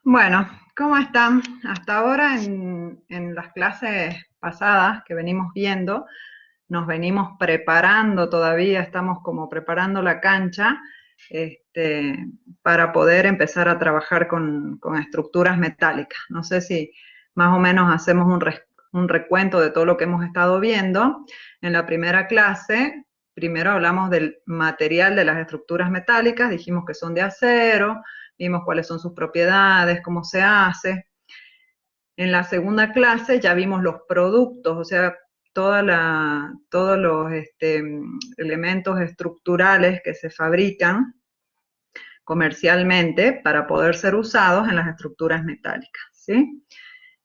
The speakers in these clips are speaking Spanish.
Bueno, ¿cómo están? Hasta ahora en las clases pasadas que venimos viendo, nos venimos preparando todavía, estamos como preparando la cancha este, para poder empezar a trabajar con estructuras metálicas. No sé si más o menos hacemos un recuento de todo lo que hemos estado viendo. En la primera clase, primero hablamos del material de las estructuras metálicas, dijimos que son de acero, vimos cuáles son sus propiedades, cómo se hace. En la segunda clase ya vimos los productos, o sea, todos los elementos estructurales que se fabrican comercialmente para poder ser usados en las estructuras metálicas, ¿sí?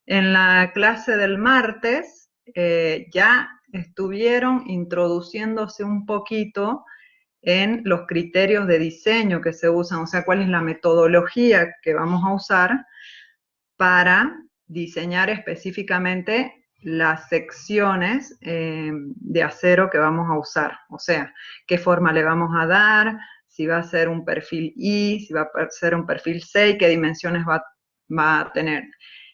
En la clase del martes ya estuvieron introduciéndose un poquito en los criterios de diseño que se usan, o sea, cuál es la metodología que vamos a usar para diseñar específicamente las secciones de acero que vamos a usar, o sea, qué forma le vamos a dar, si va a ser un perfil I, si va a ser un perfil 6, qué dimensiones va a tener.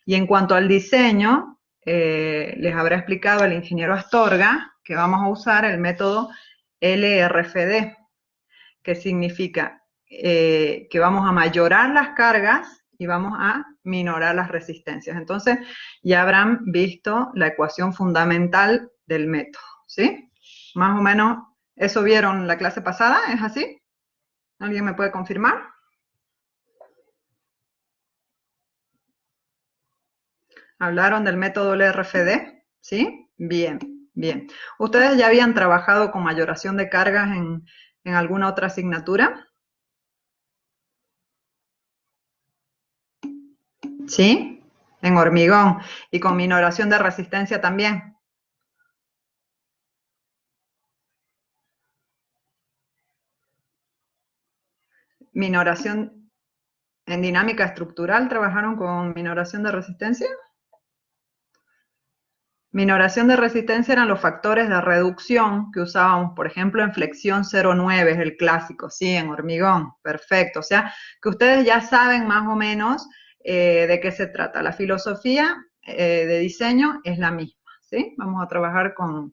Y en cuanto al diseño, les habrá explicado el ingeniero Astorga que vamos a usar el método LRFD, que significa que vamos a mayorar las cargas y vamos a minorar las resistencias. Entonces, ya habrán visto la ecuación fundamental del método, ¿sí? Más o menos, ¿eso vieron la clase pasada? ¿Es así? ¿Alguien me puede confirmar? ¿Hablaron del método LRFD? ¿Sí? Bien, bien. ¿Ustedes ya habían trabajado con mayoración de cargas en alguna otra asignatura? ¿Sí? En hormigón. ¿Y con minoración de resistencia también? Minoración en dinámica estructural, ¿trabajaron con minoración de resistencia? Minoración de resistencia eran los factores de reducción que usábamos, por ejemplo, en flexión 0,9, es el clásico, sí, en hormigón, perfecto. O sea, que ustedes ya saben más o menos de qué se trata. La filosofía de diseño es la misma, ¿sí? Vamos a trabajar con,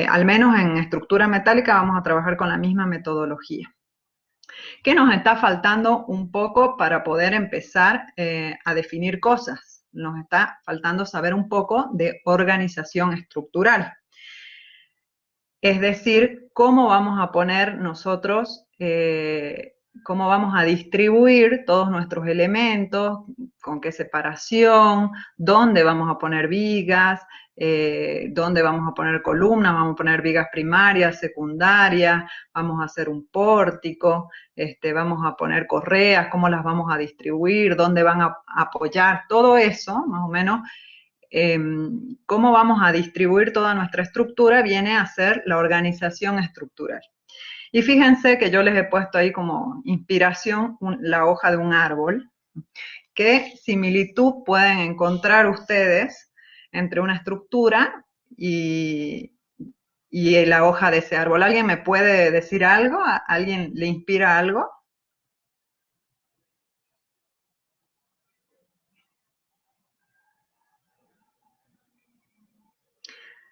al menos en estructura metálica, vamos a trabajar con la misma metodología. ¿Qué nos está faltando un poco para poder empezar a definir cosas? Nos está faltando saber un poco de organización estructural. Es decir, cómo vamos a poner nosotros, cómo vamos a distribuir todos nuestros elementos, con qué separación, dónde vamos a poner vigas, dónde vamos a poner columnas, vamos a poner vigas primarias, secundarias, vamos a hacer un pórtico, vamos a poner correas, cómo las vamos a distribuir, dónde van a apoyar, todo eso, más o menos, cómo vamos a distribuir toda nuestra estructura viene a ser la organización estructural. Y fíjense que yo les he puesto ahí como inspiración la hoja de un árbol. ¿Qué similitud pueden encontrar ustedes entre una estructura y la hoja de ese árbol? ¿Alguien me puede decir algo? ¿A alguien le inspira algo?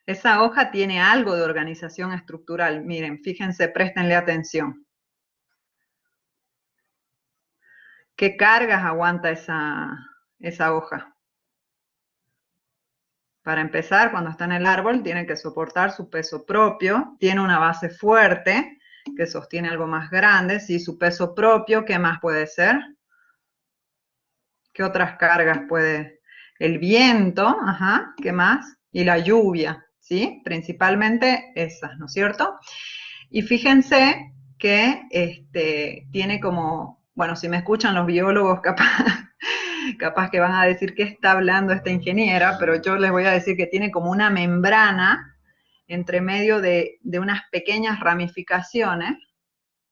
Esa hoja tiene algo de organización estructural. Miren, fíjense, préstenle atención. ¿Qué cargas aguanta esa hoja? Para empezar, cuando está en el árbol, tiene que soportar su peso propio, tiene una base fuerte que sostiene algo más grande, ¿sí? Su peso propio, ¿qué más puede ser? ¿Qué otras cargas puede? El viento, ajá, ¿qué más? Y la lluvia, ¿sí? Principalmente esas, ¿no es cierto? Y fíjense que tiene como, bueno, si me escuchan los biólogos, capaz que van a decir que está hablando esta ingeniera, pero yo les voy a decir que tiene como una membrana entre medio de unas pequeñas ramificaciones,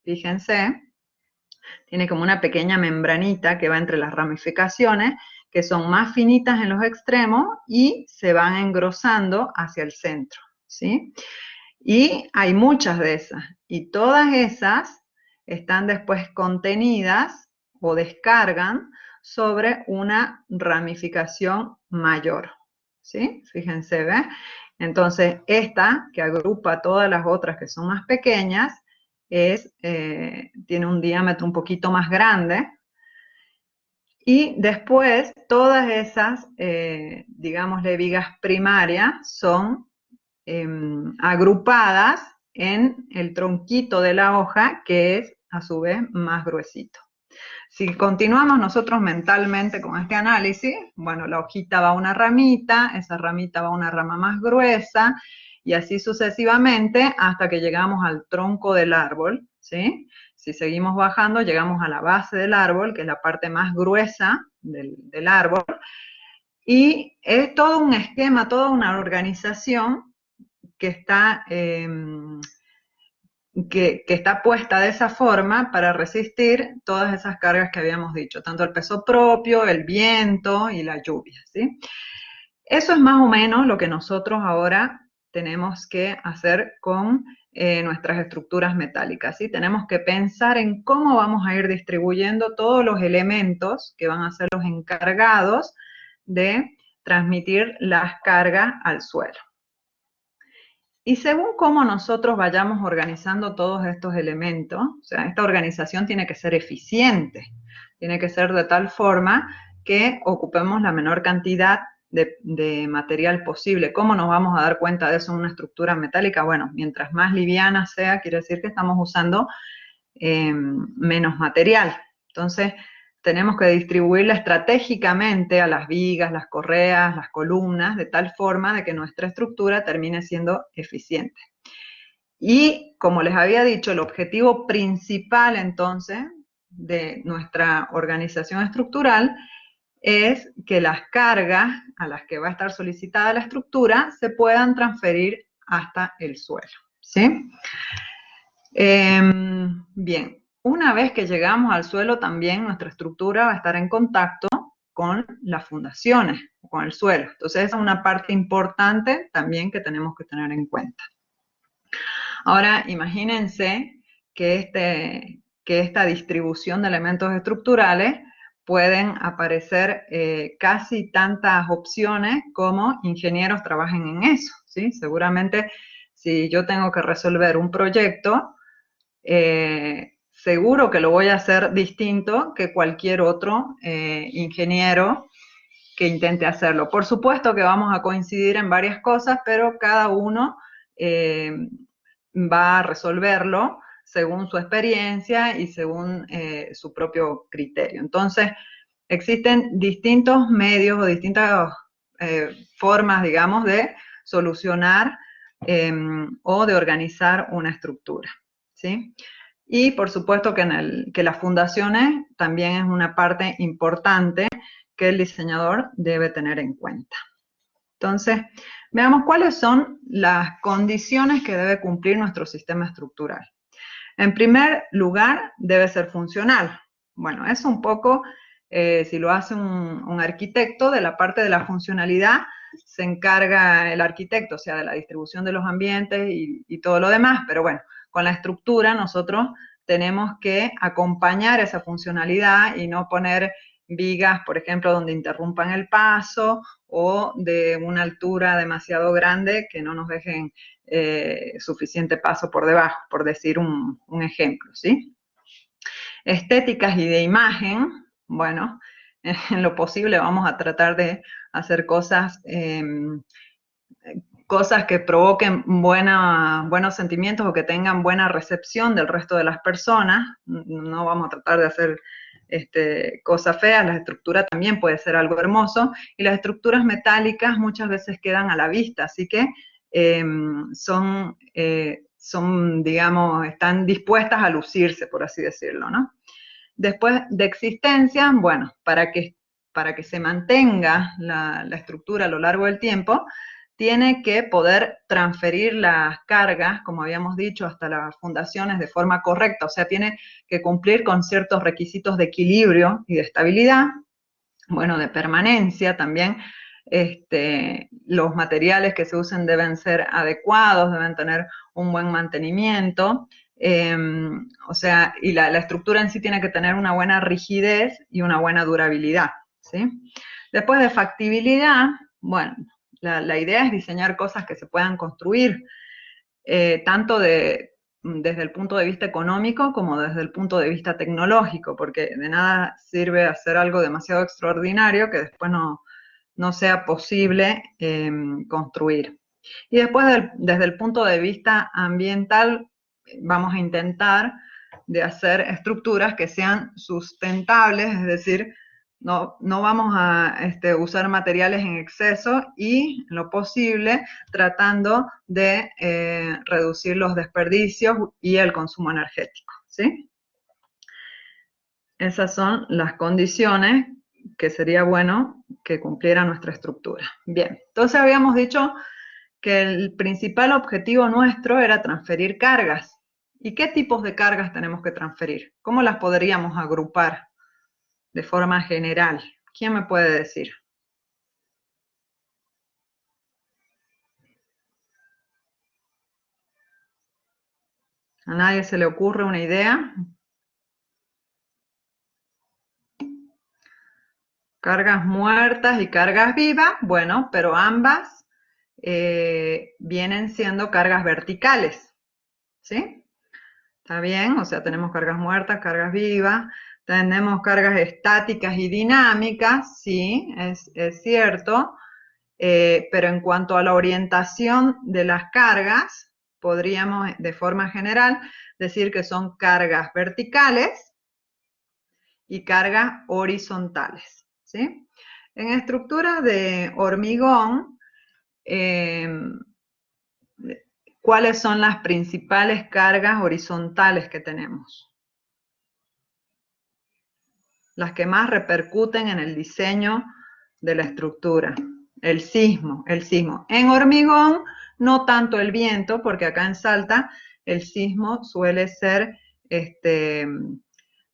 fíjense, tiene como una pequeña membranita que va entre las ramificaciones, que son más finitas en los extremos y se van engrosando hacia el centro, ¿sí? Y hay muchas de esas, y todas esas están después contenidas o descargan sobre una ramificación mayor, ¿sí? Fíjense, ¿ve? Entonces, esta, que agrupa todas las otras que son más pequeñas, tiene un diámetro un poquito más grande, y después todas esas, digámosle, vigas primarias son agrupadas en el tronquito de la hoja, que es a su vez más gruesito. Si continuamos nosotros mentalmente con este análisis, bueno, la hojita va a una ramita, esa ramita va a una rama más gruesa, y así sucesivamente hasta que llegamos al tronco del árbol, ¿sí? Si seguimos bajando, llegamos a la base del árbol, que es la parte más gruesa del árbol, y es todo un esquema, toda una organización que está, que está puesta de esa forma para resistir todas esas cargas que habíamos dicho, tanto el peso propio, el viento y la lluvia, ¿sí? Eso es más o menos lo que nosotros ahora tenemos que hacer con nuestras estructuras metálicas, ¿sí? Tenemos que pensar en cómo vamos a ir distribuyendo todos los elementos que van a ser los encargados de transmitir las cargas al suelo. Y según cómo nosotros vayamos organizando todos estos elementos, o sea, esta organización tiene que ser eficiente, tiene que ser de tal forma que ocupemos la menor cantidad de material posible. ¿Cómo nos vamos a dar cuenta de eso en una estructura metálica? Bueno, mientras más liviana sea, quiere decir que estamos usando menos material. Entonces, tenemos que distribuirla estratégicamente a las vigas, las correas, las columnas, de tal forma de que nuestra estructura termine siendo eficiente. Y como les había dicho, el objetivo principal entonces de nuestra organización estructural es que las cargas a las que va a estar solicitada la estructura se puedan transferir hasta el suelo, ¿sí? Bien, una vez que llegamos al suelo también nuestra estructura va a estar en contacto con las fundaciones, con el suelo. Entonces esa es una parte importante también que tenemos que tener en cuenta. Ahora imagínense que esta distribución de elementos estructurales pueden aparecer casi tantas opciones como ingenieros trabajen en eso, ¿sí? Seguramente si yo tengo que resolver un proyecto, seguro que lo voy a hacer distinto que cualquier otro ingeniero que intente hacerlo. Por supuesto que vamos a coincidir en varias cosas, pero cada uno va a resolverlo según su experiencia y según su propio criterio. Entonces, existen distintos medios o distintas formas, digamos, de solucionar o de organizar una estructura, ¿sí? Y por supuesto que las fundaciones también es una parte importante que el diseñador debe tener en cuenta. Entonces, veamos cuáles son las condiciones que debe cumplir nuestro sistema estructural. En primer lugar, debe ser funcional. Bueno, es un poco, si lo hace un arquitecto, de la parte de la funcionalidad se encarga el arquitecto, o sea, de la distribución de los ambientes y todo lo demás, pero bueno, con la estructura nosotros tenemos que acompañar esa funcionalidad y no poner vigas, por ejemplo, donde interrumpan el paso o de una altura demasiado grande que no nos dejen suficiente paso por debajo, por decir un ejemplo, ¿sí? Estéticas y de imagen, bueno, en lo posible vamos a tratar de hacer cosas que provoquen buenos sentimientos o que tengan buena recepción del resto de las personas. No vamos a tratar de hacer cosas feas. La estructura también puede ser algo hermoso, y las estructuras metálicas muchas veces quedan a la vista, así que son, digamos, están dispuestas a lucirse, por así decirlo, ¿no? Después de existencia, bueno, para que se mantenga la estructura a lo largo del tiempo, tiene que poder transferir las cargas, como habíamos dicho, hasta las fundaciones de forma correcta, o sea, tiene que cumplir con ciertos requisitos de equilibrio y de estabilidad, bueno, de permanencia también. Los materiales que se usen deben ser adecuados, deben tener un buen mantenimiento, O sea, y la estructura en sí tiene que tener una buena rigidez y una buena durabilidad, ¿sí? Después de factibilidad, bueno, la idea es diseñar cosas que se puedan construir, tanto desde el punto de vista económico como desde el punto de vista tecnológico, porque de nada sirve hacer algo demasiado extraordinario que después no sea posible construir. Y después, desde el punto de vista ambiental, vamos a intentar de hacer estructuras que sean sustentables, es decir, no vamos a usar materiales en exceso y, en lo posible, tratando de reducir los desperdicios y el consumo energético, ¿sí? Esas son las condiciones que sería bueno que cumpliera nuestra estructura. Bien, entonces habíamos dicho que el principal objetivo nuestro era transferir cargas. ¿Y qué tipos de cargas tenemos que transferir? ¿Cómo las podríamos agrupar de forma general? ¿Quién me puede decir? ¿A nadie se le ocurre una idea? Cargas muertas y cargas vivas, bueno, pero ambas vienen siendo cargas verticales, ¿sí? ¿Está bien? O sea, tenemos cargas muertas, cargas vivas, tenemos cargas estáticas y dinámicas, sí, es cierto, pero en cuanto a la orientación de las cargas, podríamos de forma general decir que son cargas verticales y cargas horizontales, ¿sí? En estructuras de hormigón, eh, ¿cuáles son las principales cargas horizontales que tenemos? Las que más repercuten en el diseño de la estructura. El sismo, el sismo. En hormigón, no tanto el viento, porque acá en Salta el sismo suele ser,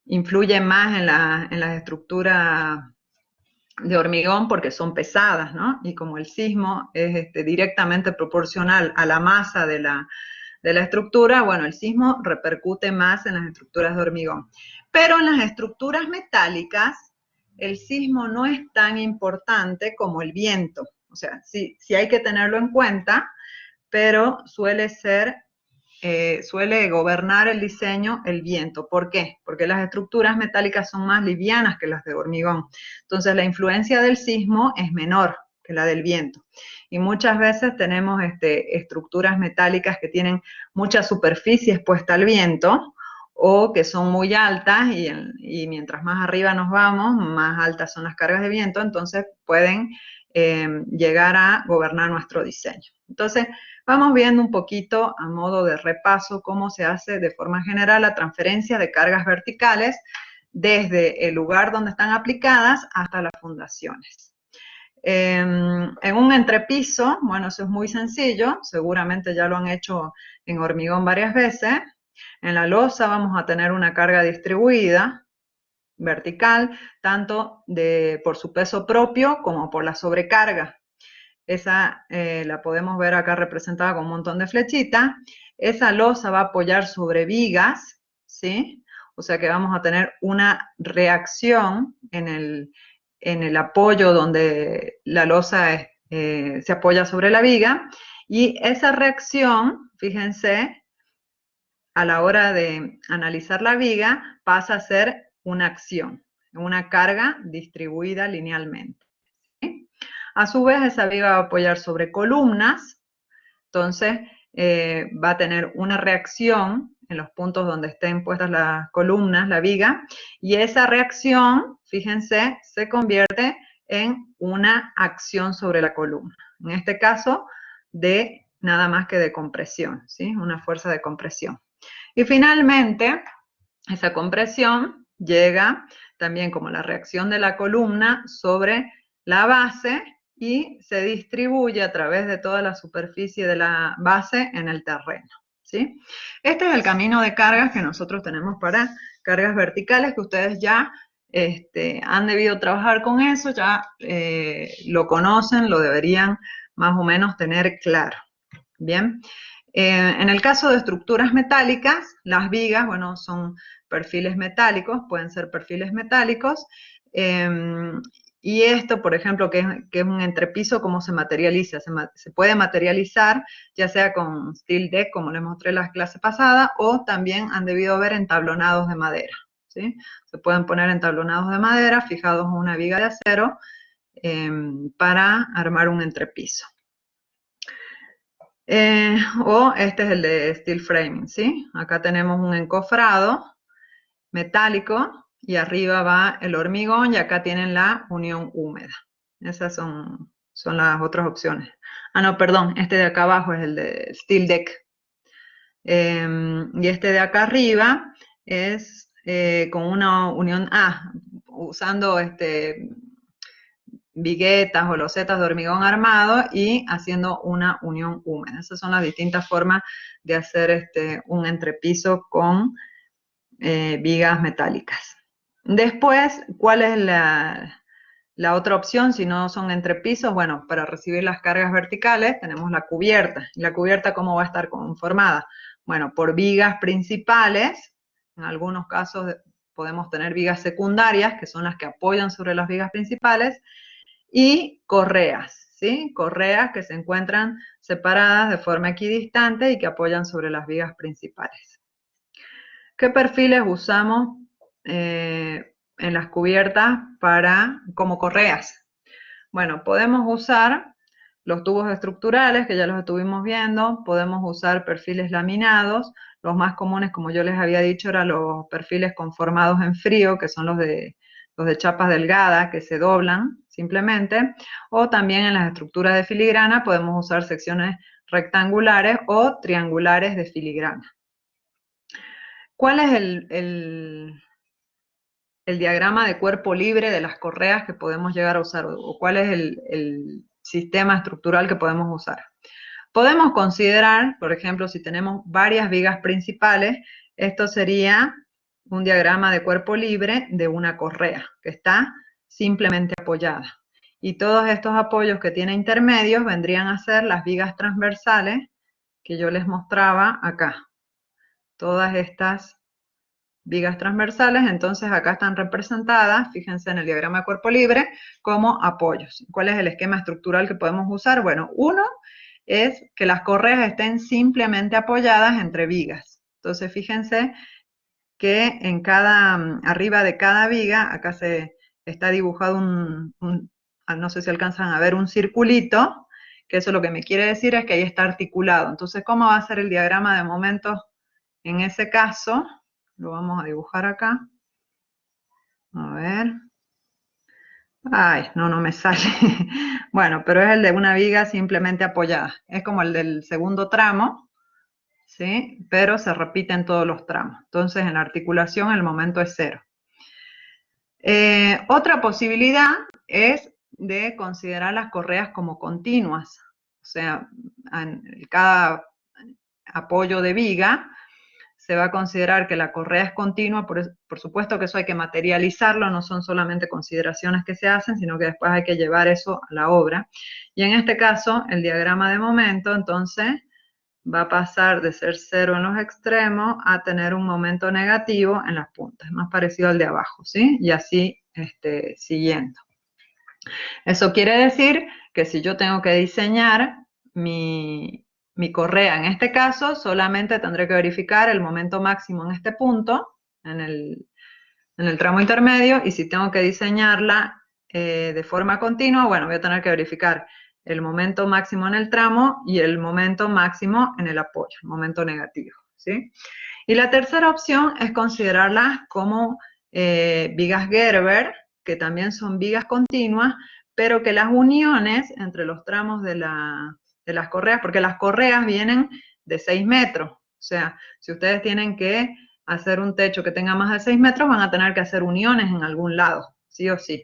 influye más en las estructuras de hormigón porque son pesadas, ¿no? Y como el sismo es directamente proporcional a la masa de la estructura, bueno, el sismo repercute más en las estructuras de hormigón. Pero en las estructuras metálicas, el sismo no es tan importante como el viento. O sea, sí hay que tenerlo en cuenta, pero suele gobernar el diseño el viento. ¿Por qué? Porque las estructuras metálicas son más livianas que las de hormigón. Entonces, la influencia del sismo es menor que la del viento. Y muchas veces tenemos estructuras metálicas que tienen mucha superficie expuesta al viento o que son muy altas y mientras más arriba nos vamos, más altas son las cargas de viento, entonces pueden llegar a gobernar nuestro diseño. Entonces, vamos viendo un poquito a modo de repaso cómo se hace de forma general la transferencia de cargas verticales desde el lugar donde están aplicadas hasta las fundaciones. En un entrepiso, bueno, eso es muy sencillo, seguramente ya lo han hecho en hormigón varias veces. En la losa vamos a tener una carga distribuida, vertical, tanto por su peso propio como por la sobrecarga. Esa la podemos ver acá representada con un montón de flechitas. Esa losa va a apoyar sobre vigas, ¿sí? O sea que vamos a tener una reacción en el apoyo donde la losa se apoya sobre la viga. Y esa reacción, fíjense, a la hora de analizar la viga, pasa a ser una acción, una carga distribuida linealmente. ¿Sí? A su vez, esa viga va a apoyar sobre columnas, entonces va a tener una reacción en los puntos donde estén puestas las columnas, la viga, y esa reacción, fíjense, se convierte en una acción sobre la columna. En este caso, de nada más que de compresión, ¿sí? Una fuerza de compresión. Y finalmente, esa compresión llega también como la reacción de la columna sobre la base y se distribuye a través de toda la superficie de la base en el terreno, ¿sí? Este es el camino de cargas que nosotros tenemos para cargas verticales, que ustedes ya han debido trabajar con eso, ya lo conocen, lo deberían más o menos tener claro. Bien, En el caso de estructuras metálicas, las vigas, bueno, son perfiles metálicos, pueden ser perfiles metálicos. Y esto, por ejemplo, que es un entrepiso, ¿cómo se materializa? Se puede materializar ya sea con steel deck, como les mostré en la clase pasada, o también han debido ver entablonados de madera, ¿sí? Se pueden poner entablonados de madera fijados en una viga de acero para armar un entrepiso. O este es el de steel framing, ¿sí? Acá tenemos un encofrado metálico y arriba va el hormigón y acá tienen la unión húmeda. Esas son las otras opciones. Ah, no, perdón, este de acá abajo es el de steel deck. Y este de acá arriba es con una unión, usando viguetas o losetas de hormigón armado y haciendo una unión húmeda. Esas son las distintas formas de hacer un entrepiso con vigas metálicas. Después, ¿cuál es la otra opción si no son entrepisos? Bueno, para recibir las cargas verticales tenemos la cubierta. ¿Y la cubierta cómo va a estar conformada? Bueno, por vigas principales, en algunos casos podemos tener vigas secundarias, que son las que apoyan sobre las vigas principales, y correas, ¿sí? Correas que se encuentran separadas de forma equidistante y que apoyan sobre las vigas principales. ¿Qué perfiles usamos en las cubiertas como correas? Bueno, podemos usar los tubos estructurales, que ya los estuvimos viendo, podemos usar perfiles laminados, los más comunes, como yo les había dicho, eran los perfiles conformados en frío, que son los de chapas delgadas, que se doblan simplemente, o también en las estructuras de filigrana podemos usar secciones rectangulares o triangulares de filigrana. ¿Cuál es el diagrama de cuerpo libre de las correas que podemos llegar a usar? ¿O cuál es el sistema estructural que podemos usar? Podemos considerar, por ejemplo, si tenemos varias vigas principales, esto sería un diagrama de cuerpo libre de una correa que está simplemente apoyada. Y todos estos apoyos que tiene intermedios vendrían a ser las vigas transversales que yo les mostraba acá. Todas estas vigas transversales, entonces acá están representadas, fíjense en el diagrama de cuerpo libre, como apoyos. ¿Cuál es el esquema estructural que podemos usar? Bueno, uno es que las correas estén simplemente apoyadas entre vigas. Entonces, fíjense que arriba de cada viga, acá se está dibujado no sé si alcanzan a ver, un circulito, que eso lo que me quiere decir es que ahí está articulado. Entonces, ¿cómo va a ser el diagrama de momentos en ese caso? Lo vamos a dibujar acá. A ver. Ay, no me sale. Bueno, pero es el de una viga simplemente apoyada. Es como el del segundo tramo, ¿sí? Pero se repite en todos los tramos. Entonces, en la articulación el momento es 0. Otra posibilidad es de considerar las correas como continuas. O sea, en cada apoyo de viga se va a considerar que la correa es continua, por supuesto que eso hay que materializarlo, no son solamente consideraciones que se hacen, sino que después hay que llevar eso a la obra. Y en este caso, el diagrama de momento, entonces, va a pasar de ser 0 en los extremos a tener un momento negativo en las puntas, más parecido al de abajo, ¿sí? Y así siguiendo. Eso quiere decir que si yo tengo que diseñar mi correa, en este caso, solamente tendré que verificar el momento máximo en este punto, en el tramo intermedio, y si tengo que diseñarla de forma continua, bueno, voy a tener que verificar el momento máximo en el tramo y el momento máximo en el apoyo, el momento negativo, ¿sí? Y la tercera opción es considerarlas como vigas Gerber, que también son vigas continuas, pero que las uniones entre los tramos de las correas, porque las correas vienen de 6 metros, o sea, si ustedes tienen que hacer un techo que tenga más de 6 metros, van a tener que hacer uniones en algún lado, sí o sí.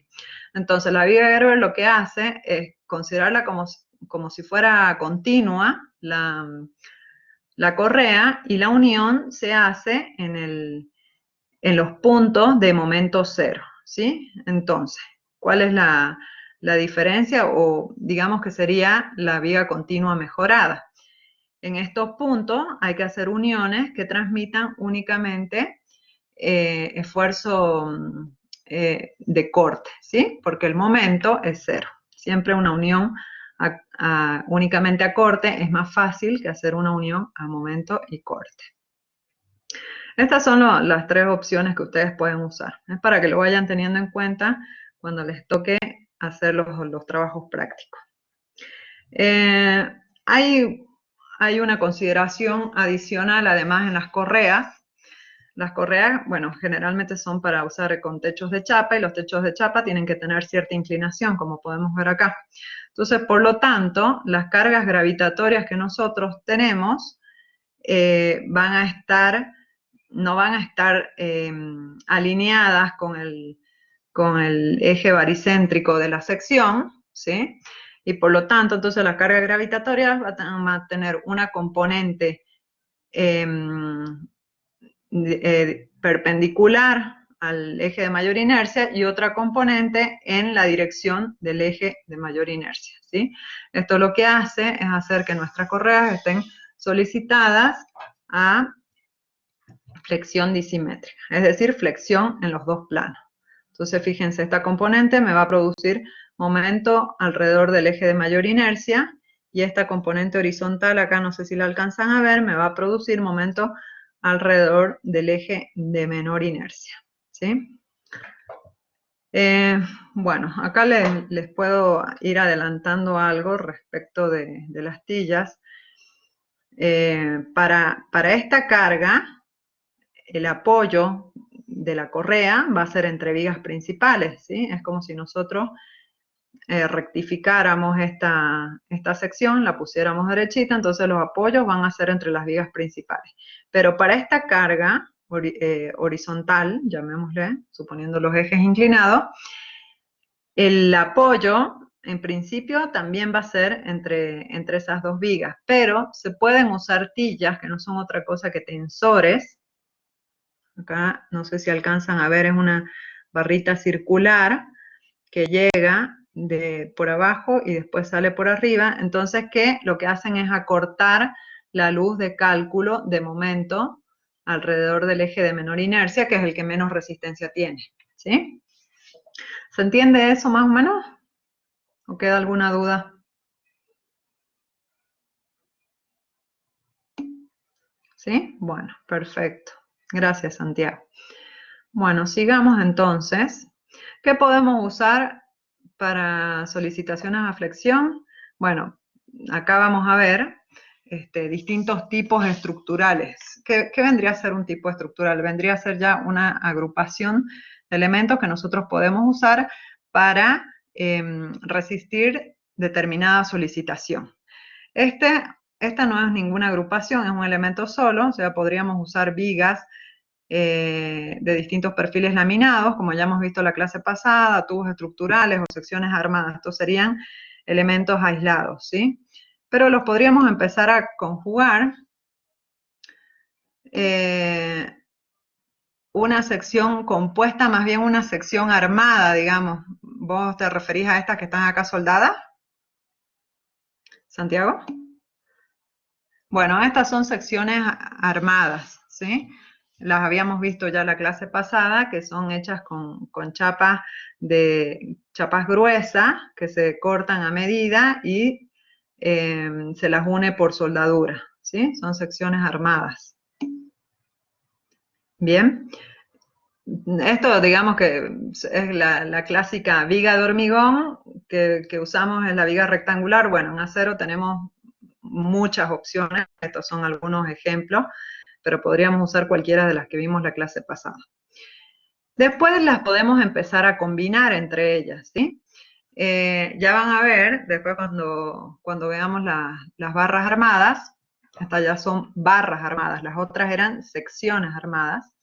Entonces, la viga Gerber lo que hace es considerarla como si fuera continua la correa, y la unión se hace en los puntos de momento 0, ¿sí? Entonces, ¿cuál es la diferencia? O digamos que sería la viga continua mejorada. en estos puntos hay que hacer uniones que transmitan únicamente esfuerzo de corte, ¿sí? Porque el momento es cero. Siempre una unión únicamente a corte es más fácil que hacer una unión a momento y corte. Estas son las tres opciones que ustedes pueden usar. Es para que lo vayan teniendo en cuenta cuando les toque hacer los trabajos prácticos. Hay una consideración adicional además en las correas. Las correas, bueno, generalmente son para usar con techos de chapa y los techos de chapa tienen que tener cierta inclinación, como podemos ver acá. Entonces, por lo tanto, las cargas gravitatorias que nosotros tenemos no van a estar alineadas con el eje baricéntrico de la sección, ¿sí? Y por lo tanto, entonces las cargas gravitatorias van a tener una componente perpendicular al eje de mayor inercia y otra componente en la dirección del eje de mayor inercia, ¿sí? Esto lo que hace es hacer que nuestras correas estén solicitadas a flexión disimétrica, es decir, flexión en los dos planos. Entonces, fíjense, esta componente me va a producir momento alrededor del eje de mayor inercia y esta componente horizontal, acá no sé si la alcanzan a ver, me va a producir momento alrededor del eje de menor inercia, ¿sí? Bueno, acá les puedo ir adelantando algo respecto de las tillas. Para esta carga, el apoyo de la correa va a ser entre vigas principales, ¿sí? Es como si nosotros rectificáramos esta sección, la pusiéramos derechita, entonces los apoyos van a ser entre las vigas principales. Pero para esta carga horizontal, llamémosle, suponiendo los ejes inclinados, el apoyo, en principio, también va a ser entre esas dos vigas, pero se pueden usar tillas, que no son otra cosa que tensores. Acá, no sé si alcanzan a ver, es una barrita circular que llega por abajo y después sale por arriba. Entonces, ¿qué? Lo que hacen es acortar la luz de cálculo de momento alrededor del eje de menor inercia, que es el que menos resistencia tiene, ¿sí? ¿Se entiende eso más o menos? ¿O queda alguna duda? ¿Sí? Bueno, perfecto. Gracias, Santiago. Bueno, sigamos entonces. ¿Qué podemos usar para solicitaciones a flexión? Bueno, acá vamos a ver distintos tipos estructurales. ¿Qué vendría a ser un tipo estructural? Vendría a ser ya una agrupación de elementos que nosotros podemos usar para resistir determinada solicitación. Esta no es ninguna agrupación, es un elemento solo, o sea, podríamos usar vigas de distintos perfiles laminados, como ya hemos visto en la clase pasada, tubos estructurales o secciones armadas. Estos serían elementos aislados, ¿sí? Pero los podríamos empezar a conjugar. Una sección compuesta, más bien una sección armada, digamos. ¿Vos te referís a estas que están acá soldadas, Santiago? Bueno, estas son secciones armadas, ¿sí? Las habíamos visto ya en la clase pasada, que son hechas con chapas gruesas que se cortan a medida y se las une por soldadura, ¿sí? Son secciones armadas. Bien. Esto, digamos que es la clásica viga de hormigón que usamos en la viga rectangular. Bueno, en acero tenemos muchas opciones, estos son algunos ejemplos, pero podríamos usar cualquiera de las que vimos la clase pasada. Después las podemos empezar a combinar entre ellas, ¿sí? Ya van a ver, después cuando veamos las barras armadas, estas ya son barras armadas, las otras eran secciones armadas,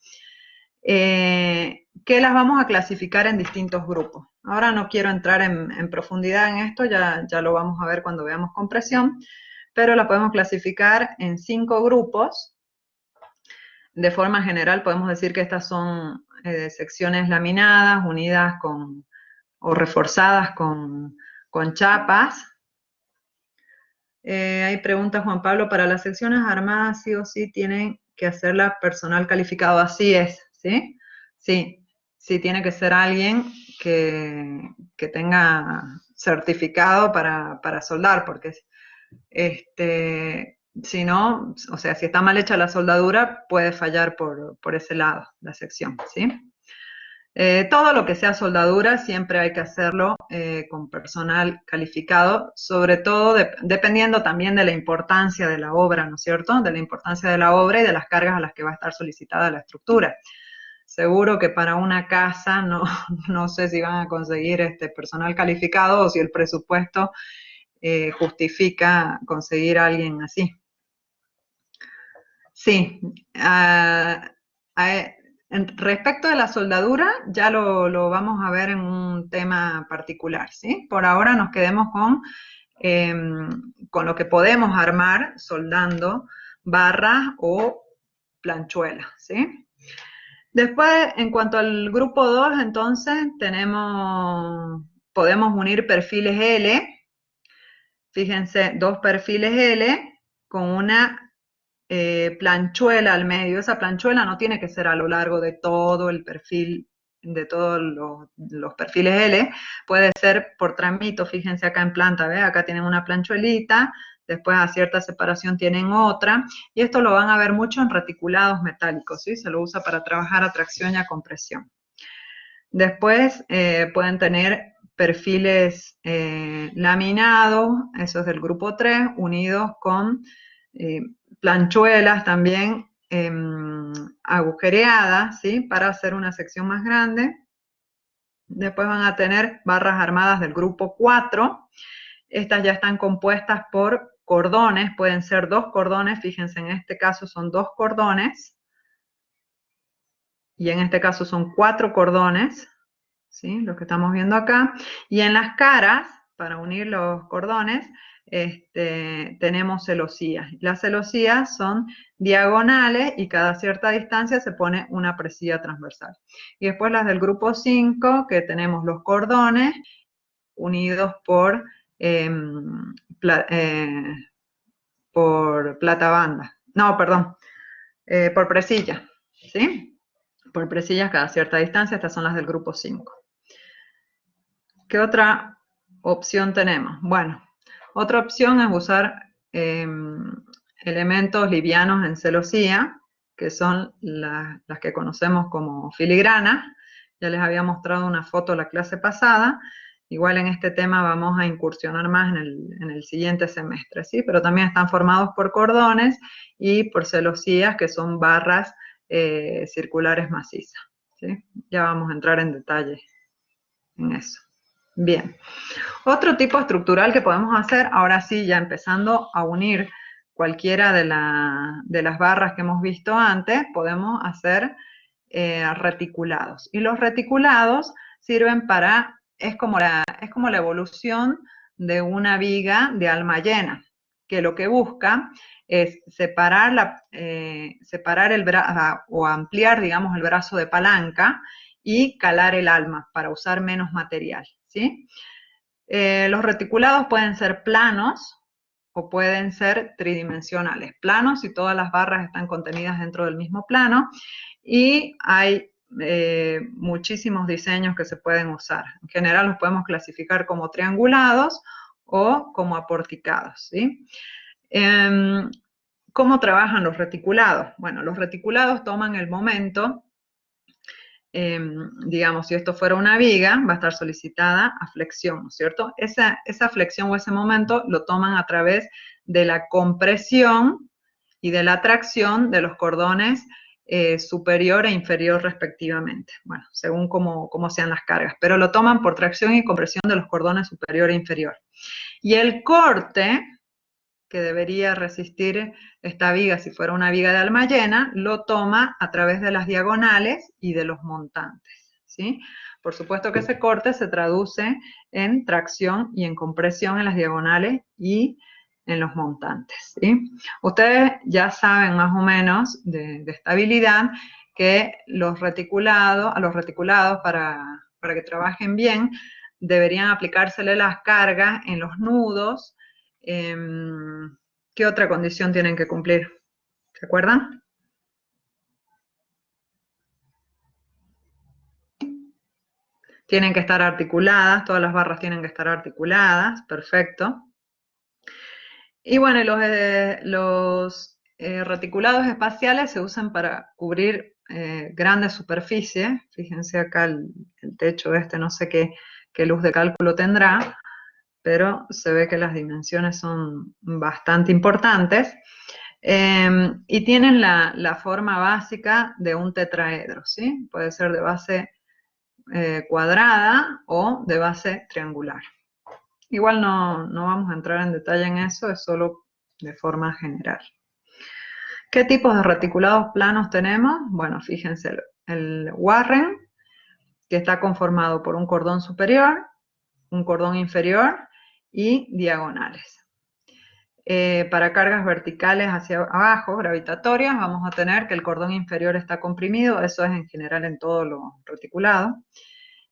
que las vamos a clasificar en distintos grupos. Ahora no quiero entrar en profundidad en esto, ya lo vamos a ver cuando veamos compresión, pero la podemos clasificar en 5 grupos. De forma general podemos decir que estas son secciones laminadas, unidas o reforzadas con chapas. Hay preguntas, Juan Pablo, para las secciones armadas sí o sí tienen que hacerla personal calificado, así es, ¿sí? Sí, sí tiene que ser alguien que tenga certificado para soldar, porque si no, o sea, si está mal hecha la soldadura, puede fallar por ese lado, la sección, ¿sí? Todo lo que sea soldadura siempre hay que hacerlo con personal calificado, sobre todo dependiendo también de la importancia de la obra, ¿no es cierto? De la importancia de la obra y de las cargas a las que va a estar solicitada la estructura. Seguro que para una casa no, no sé si van a conseguir este personal calificado o si el presupuesto justifica conseguir a alguien así. Sí, respecto de la soldadura, ya lo vamos a ver en un tema particular, ¿sí? Por ahora nos quedemos con lo que podemos armar soldando barras o planchuelas, ¿sí? Después, en cuanto al grupo 2, entonces podemos unir perfiles L, fíjense, dos perfiles L con una planchuela al medio. Esa planchuela no tiene que ser a lo largo de todo el perfil, de todos los perfiles L, puede ser por tramito, fíjense acá en planta, ¿ve? Acá tienen una planchuelita, después a cierta separación tienen otra, y esto lo van a ver mucho en reticulados metálicos, ¿sí? Se lo usa para trabajar a tracción y a compresión. Después pueden tener perfiles laminados, eso es del grupo 3, unidos con eh, planchuelas también agujereadas, ¿sí? Para hacer una sección más grande. Después van a tener barras armadas del grupo 4. Estas ya están compuestas por cordones, pueden ser 2 cordones, fíjense, en este caso son 2 cordones, y en este caso son 4 cordones, ¿sí? Lo que estamos viendo acá. Y en las caras, para unir los cordones, tenemos celosías. Las celosías son diagonales y cada cierta distancia se pone una presilla transversal. Y después las del grupo 5, que tenemos los cordones unidos eh, eh, por plata banda. No, perdón, por presilla, ¿sí? Por presillas cada cierta distancia, estas son las del grupo 5. ¿Qué otra opción tenemos? Bueno, otra opción es usar elementos livianos en celosía, que son las que conocemos como filigranas. Ya les había mostrado una foto la clase pasada. Igual en este tema vamos a incursionar más en el siguiente semestre, ¿sí? Pero también están formados por cordones y por celosías, que son barras circulares macizas, ¿sí? Ya vamos a entrar en detalle en eso. Bien, otro tipo estructural que podemos hacer, ahora sí, ya empezando a unir cualquiera de las barras que hemos visto antes, podemos hacer reticulados. Y los reticulados sirven es como la evolución de una viga de alma llena, que lo que busca es separar el brazo o ampliar, digamos, el brazo de palanca y calar el alma para usar menos material, ¿sí? Los reticulados pueden ser planos o pueden ser tridimensionales. Planos si todas las barras están contenidas dentro del mismo plano, y hay muchísimos diseños que se pueden usar. En general los podemos clasificar como triangulados o como aporticados, ¿sí? ¿Cómo trabajan los reticulados? Bueno, los reticulados toman el momento. Digamos, si esto fuera una viga, va a estar solicitada a flexión, ¿no es cierto? Esa flexión o ese momento lo toman a través de la compresión y de la tracción de los cordones superior e inferior respectivamente, bueno, según cómo sean las cargas, pero lo toman por tracción y compresión de los cordones superior e inferior. Y el corte que debería resistir esta viga si fuera una viga de alma llena, lo toma a través de las diagonales y de los montantes, ¿sí? Por supuesto que ese corte se traduce en tracción y en compresión en las diagonales y en los montantes, ¿sí? Ustedes ya saben más o menos de estabilidad que a los reticulados para que trabajen bien, deberían aplicársele las cargas en los nudos ¿Qué otra condición tienen que cumplir? ¿Se acuerdan? Tienen que estar articuladas, todas las barras tienen que estar articuladas, perfecto. Y bueno, los reticulados espaciales se usan para cubrir grandes superficies. Fíjense acá el techo este, no sé qué luz de cálculo tendrá, pero se ve que las dimensiones son bastante importantes. Y tienen la forma básica de un tetraedro, ¿sí? Puede ser de base cuadrada o de base triangular. Igual no vamos a entrar en detalle en eso, es solo de forma general. ¿Qué tipos de reticulados planos tenemos? Bueno, fíjense, el Warren, que está conformado por un cordón superior, un cordón inferior y diagonales. Para cargas verticales hacia abajo, gravitatorias, vamos a tener que el cordón inferior está comprimido, eso es en general en todos los reticulados,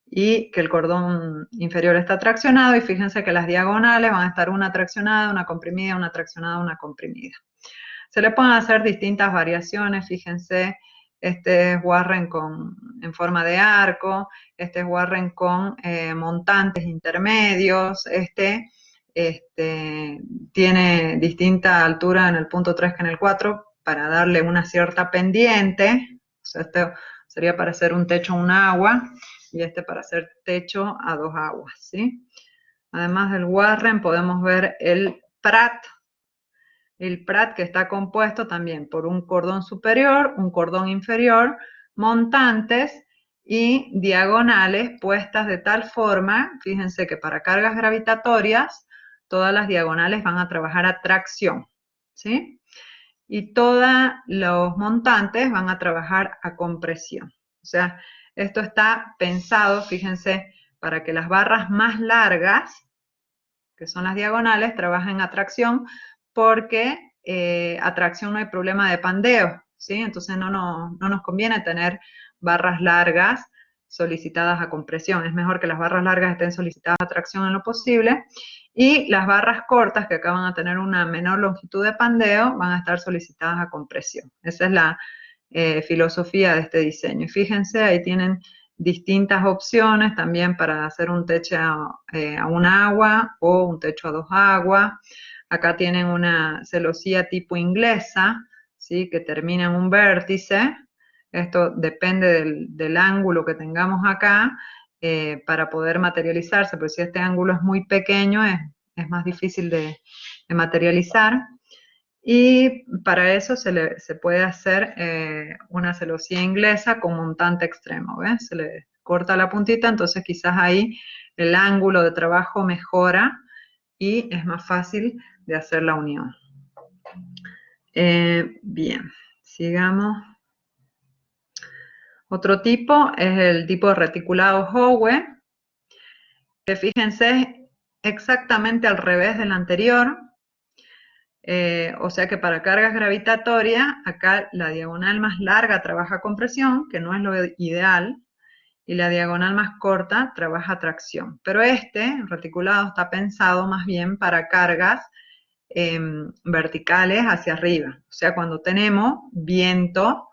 y que el cordón inferior está traccionado, y fíjense que las diagonales van a estar una traccionada, una comprimida, una traccionada, una comprimida. Se le pueden hacer distintas variaciones, fíjense, este es Warren en forma de arco, este es Warren con montantes intermedios, tiene distinta altura en el punto 3 que en el 4 para darle una cierta pendiente, o sea, este sería para hacer un techo a un agua y este para hacer techo a 2 aguas, ¿sí? Además del Warren podemos ver el Pratt que está compuesto también por un cordón superior, un cordón inferior, montantes y diagonales puestas de tal forma, fíjense que para cargas gravitatorias, todas las diagonales van a trabajar a tracción, ¿sí? Y todos los montantes van a trabajar a compresión. O sea, esto está pensado, fíjense, para que las barras más largas, que son las diagonales, trabajen a tracción, porque a tracción no hay problema de pandeo, ¿sí? Entonces no nos conviene tener barras largas solicitadas a compresión. Es mejor que las barras largas estén solicitadas a tracción en lo posible, y las barras cortas, que acá van a tener una menor longitud de pandeo, van a estar solicitadas a compresión. Esa es la filosofía de este diseño. Y fíjense, ahí tienen distintas opciones también para hacer un techo a un agua o un techo a 2 aguas. Acá tienen una celosía tipo inglesa, ¿sí? Que termina en un vértice. Esto depende del ángulo que tengamos acá para poder materializarse, pero si este ángulo es muy pequeño es más difícil de materializar. Y para eso se puede hacer una celosía inglesa con montante extremo, ¿ves? Se le corta la puntita, entonces quizás ahí el ángulo de trabajo mejora y es más fácil de hacer la unión. Bien, sigamos. Otro tipo es el tipo de reticulado Howe, que fíjense es exactamente al revés del anterior. O sea que para cargas gravitatorias, acá la diagonal más larga trabaja compresión, que no es lo ideal, y la diagonal más corta trabaja tracción. Pero este reticulado está pensado más bien para cargas verticales hacia arriba. O sea, cuando tenemos viento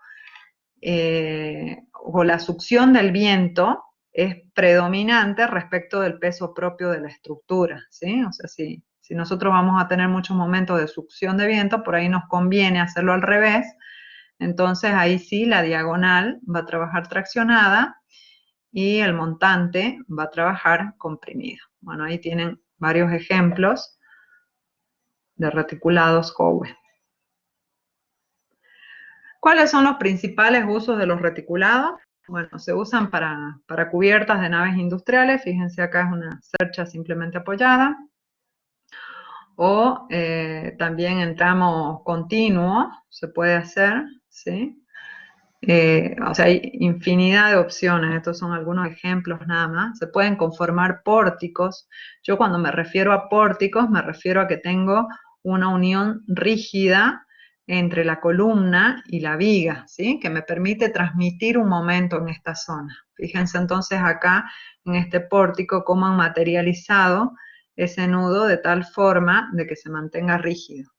o la succión del viento es predominante respecto del peso propio de la estructura, ¿sí? O sea, si nosotros vamos a tener muchos momentos de succión de viento, por ahí nos conviene hacerlo al revés. Entonces ahí sí la diagonal va a trabajar traccionada y el montante va a trabajar comprimido. Bueno, ahí tienen varios ejemplos de reticulados Howe. ¿Cuáles son los principales usos de los reticulados? Bueno, se usan para cubiertas de naves industriales. Fíjense, acá es una cercha simplemente apoyada. O también en tramos continuos se puede hacer, ¿sí? O sea, hay infinidad de opciones. Estos son algunos ejemplos nada más. Se pueden conformar pórticos. Yo cuando me refiero a pórticos, me refiero a que tengo una unión rígida entre la columna y la viga, ¿sí? Que me permite transmitir un momento en esta zona. Fíjense entonces acá en este pórtico cómo han materializado ese nudo de tal forma de que se mantenga rígido.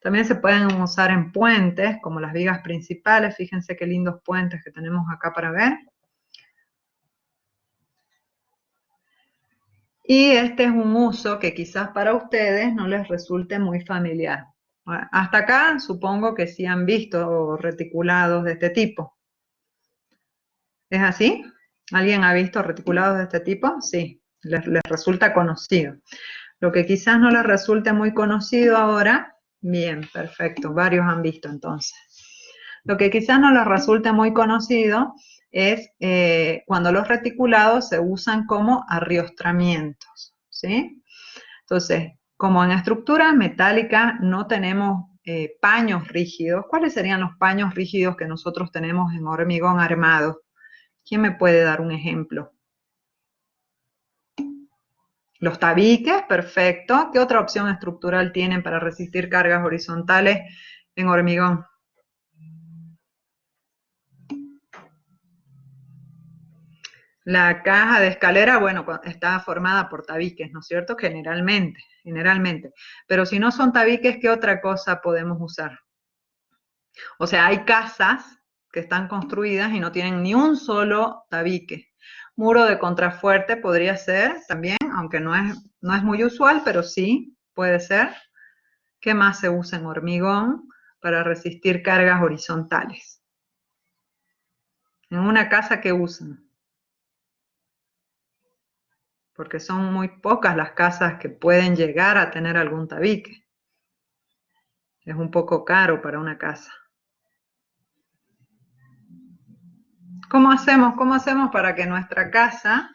También se pueden usar en puentes, como las vigas principales. Fíjense qué lindos puentes que tenemos acá para ver. Y este es un uso que quizás para ustedes no les resulte muy familiar. Hasta acá supongo que sí han visto reticulados de este tipo. ¿Es así? ¿Alguien ha visto reticulados de este tipo? Sí, les resulta conocido. Lo que quizás no les resulte muy conocido ahora, bien, perfecto, varios han visto entonces. Lo que quizás no les resulte muy conocido es cuando los reticulados se usan como arriostramientos, ¿sí? Entonces, como en estructuras metálicas no tenemos paños rígidos, ¿cuáles serían los paños rígidos que nosotros tenemos en hormigón armado? ¿Quién me puede dar un ejemplo? Los tabiques, perfecto. ¿Qué otra opción estructural tienen para resistir cargas horizontales en hormigón? La caja de escalera, bueno, está formada por tabiques, ¿no es cierto? Generalmente. Pero si no son tabiques, ¿qué otra cosa podemos usar? O sea, hay casas que están construidas y no tienen ni un solo tabique. Muro de contrafuerte podría ser también, aunque no es muy usual, pero sí puede ser. ¿Qué más se usa en hormigón para resistir cargas horizontales? En una casa, ¿qué usan? Porque son muy pocas las casas que pueden llegar a tener algún tabique. Es un poco caro para una casa. ¿Cómo hacemos? ¿Cómo hacemos para que nuestra casa,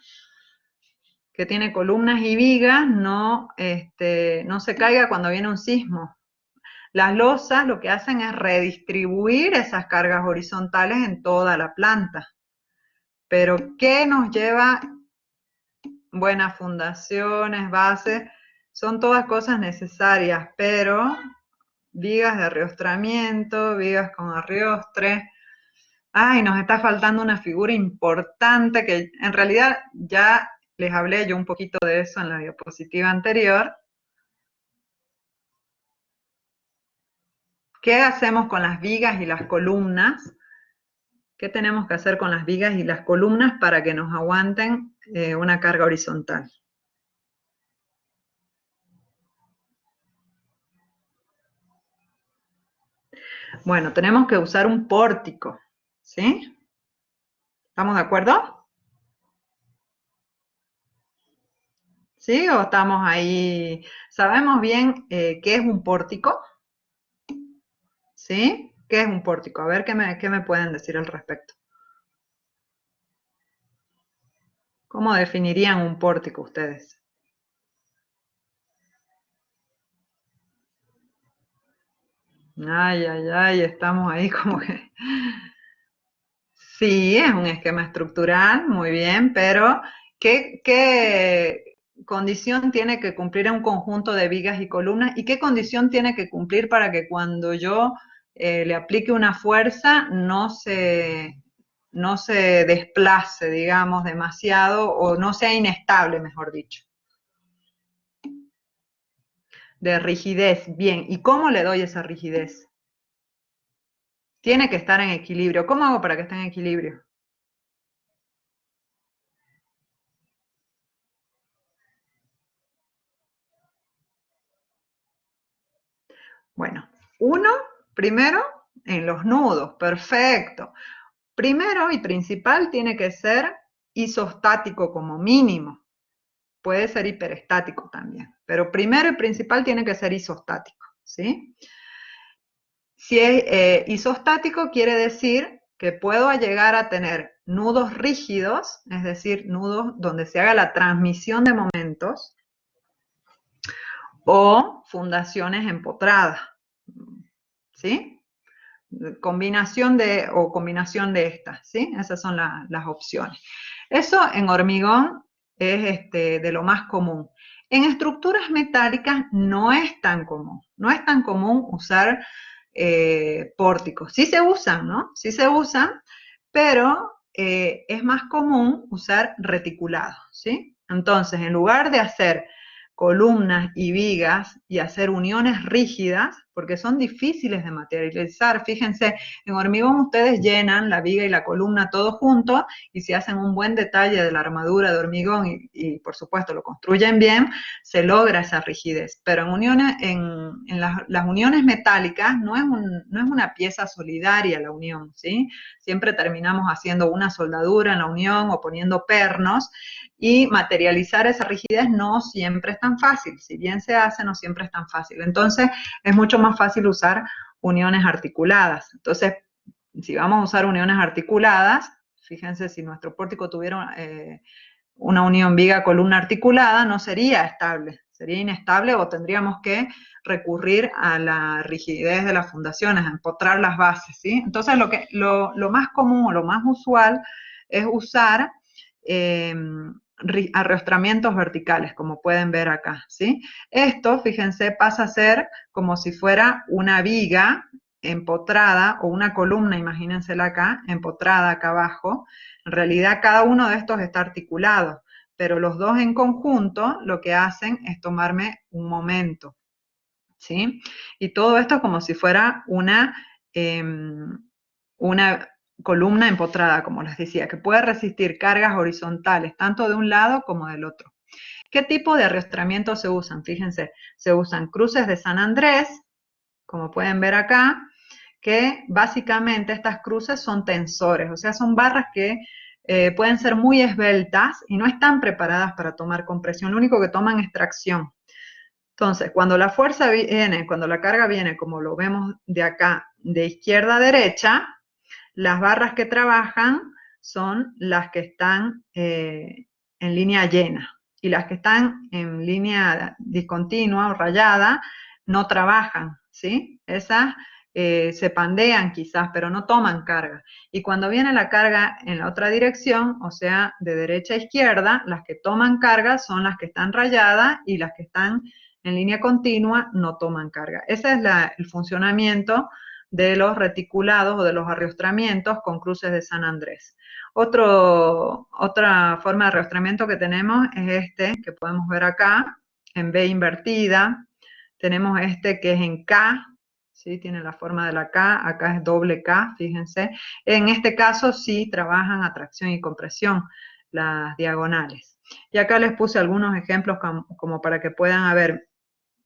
que tiene columnas y vigas, no se caiga cuando viene un sismo? Las losas lo que hacen es redistribuir esas cargas horizontales en toda la planta. Pero ¿qué nos lleva? Buenas fundaciones, bases, son todas cosas necesarias, pero vigas de arriostramiento, vigas con arriostre. Ay, nos está faltando una figura importante que en realidad ya les hablé yo un poquito de eso en la diapositiva anterior. ¿Qué hacemos con las vigas y las columnas? ¿Qué tenemos que hacer con las vigas y las columnas para que nos aguanten una carga horizontal? Bueno, tenemos que usar un pórtico, ¿sí? ¿Estamos de acuerdo? ¿Sí? ¿O estamos ahí? ¿Sabemos bien qué es un pórtico? ¿Sí? ¿Qué es un pórtico? A ver qué me pueden decir al respecto. ¿Cómo definirían un pórtico ustedes? Ay, ay, ay, estamos ahí como que... Sí, es un esquema estructural, muy bien, pero ¿qué condición tiene que cumplir un conjunto de vigas y columnas? ¿Y qué condición tiene que cumplir para que cuando yo le aplique una fuerza no se desplace, digamos, demasiado o no sea inestable, mejor dicho? De rigidez, bien. ¿Y cómo le doy esa rigidez? Tiene que estar en equilibrio. ¿Cómo hago para que esté en equilibrio? Bueno, primero, en los nudos, perfecto. Primero y principal tiene que ser isostático como mínimo. Puede ser hiperestático también, pero primero y principal tiene que ser isostático, ¿sí? Si es isostático quiere decir que puedo llegar a tener nudos rígidos, es decir, nudos donde se haga la transmisión de momentos, o fundaciones empotradas, ¿sí? Combinación de estas, ¿sí? Esas son las opciones. Eso en hormigón es de lo más común. En estructuras metálicas no es tan común. No es tan común usar pórticos. Sí se usan, ¿no? Sí se usan, pero es más común usar reticulados, ¿sí? Entonces, en lugar de hacer columnas y vigas y hacer uniones rígidas, porque son difíciles de materializar. Fíjense, en hormigón ustedes llenan la viga y la columna todo junto, y si hacen un buen detalle de la armadura de hormigón y por supuesto lo construyen bien, se logra esa rigidez. Pero en uniones, en las uniones metálicas no es una pieza solidaria la unión, ¿sí? Siempre terminamos haciendo una soldadura en la unión o poniendo pernos, y materializar esa rigidez no siempre es tan fácil. Si bien se hace, no siempre es tan fácil. Entonces, es mucho más fácil usar uniones articuladas. Entonces, si vamos a usar uniones articuladas, fíjense, si nuestro pórtico tuviera una unión viga-columna articulada, no sería estable, sería inestable, o tendríamos que recurrir a la rigidez de las fundaciones, a empotrar las bases, ¿sí? Entonces, lo más común o lo más usual es usar arrastramientos verticales, como pueden ver acá, ¿sí? Esto, fíjense, pasa a ser como si fuera una viga empotrada o una columna, imagínensela acá, empotrada acá abajo. En realidad cada uno de estos está articulado, pero los dos en conjunto lo que hacen es tomarme un momento, ¿sí? Y todo esto como si fuera una columna empotrada, como les decía, que puede resistir cargas horizontales, tanto de un lado como del otro. ¿Qué tipo de arrastramiento se usan? Fíjense, se usan cruces de San Andrés, como pueden ver acá, que básicamente estas cruces son tensores, o sea, son barras que pueden ser muy esbeltas y no están preparadas para tomar compresión, lo único que toman es tracción. Entonces, cuando la fuerza viene, cuando la carga viene, como lo vemos de acá, de izquierda a derecha, las barras que trabajan son las que están en línea llena, y las que están en línea discontinua o rayada no trabajan, ¿sí? Esas se pandean quizás, pero no toman carga. Y cuando viene la carga en la otra dirección, o sea, de derecha a izquierda, las que toman carga son las que están rayadas, y las que están en línea continua no toman carga. Ese es el funcionamiento de los reticulados o de los arrastramientos con cruces de San Andrés. Otra forma de arrastramiento que tenemos es este, que podemos ver acá, en B invertida. Tenemos este que es en K, ¿sí? Tiene la forma de la K, acá es doble K, fíjense. En este caso sí trabajan a tracción y compresión, las diagonales. Y acá les puse algunos ejemplos como para que puedan ver.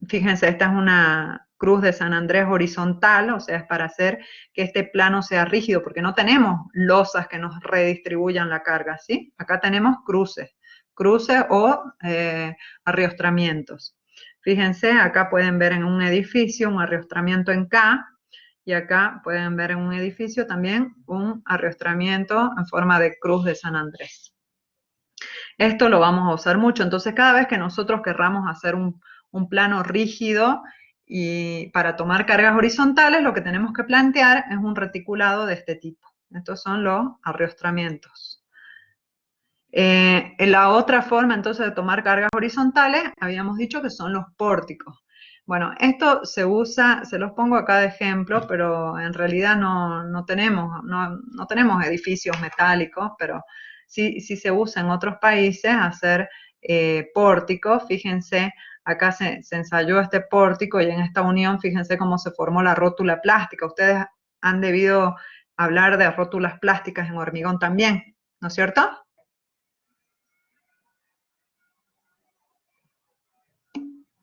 Fíjense, esta es una cruz de San Andrés horizontal, o sea, es para hacer que este plano sea rígido, porque no tenemos losas que nos redistribuyan la carga, ¿sí? Acá tenemos cruces o arrastramientos. Fíjense, acá pueden ver en un edificio un arrastramiento en K, y acá pueden ver en un edificio también un arrastramiento en forma de cruz de San Andrés. Esto lo vamos a usar mucho, entonces cada vez que nosotros querramos hacer un plano rígido y para tomar cargas horizontales, lo que tenemos que plantear es un reticulado de este tipo. Estos son los arrastramientos. La otra forma entonces de tomar cargas horizontales, habíamos dicho que son los pórticos. Bueno, esto se usa, se los pongo acá de ejemplo, pero en realidad no tenemos edificios metálicos, pero sí se usa en otros países hacer pórticos. Fíjense, acá se ensayó este pórtico, y en esta unión, fíjense cómo se formó la rótula plástica. Ustedes han debido hablar de rótulas plásticas en hormigón también, ¿no es cierto?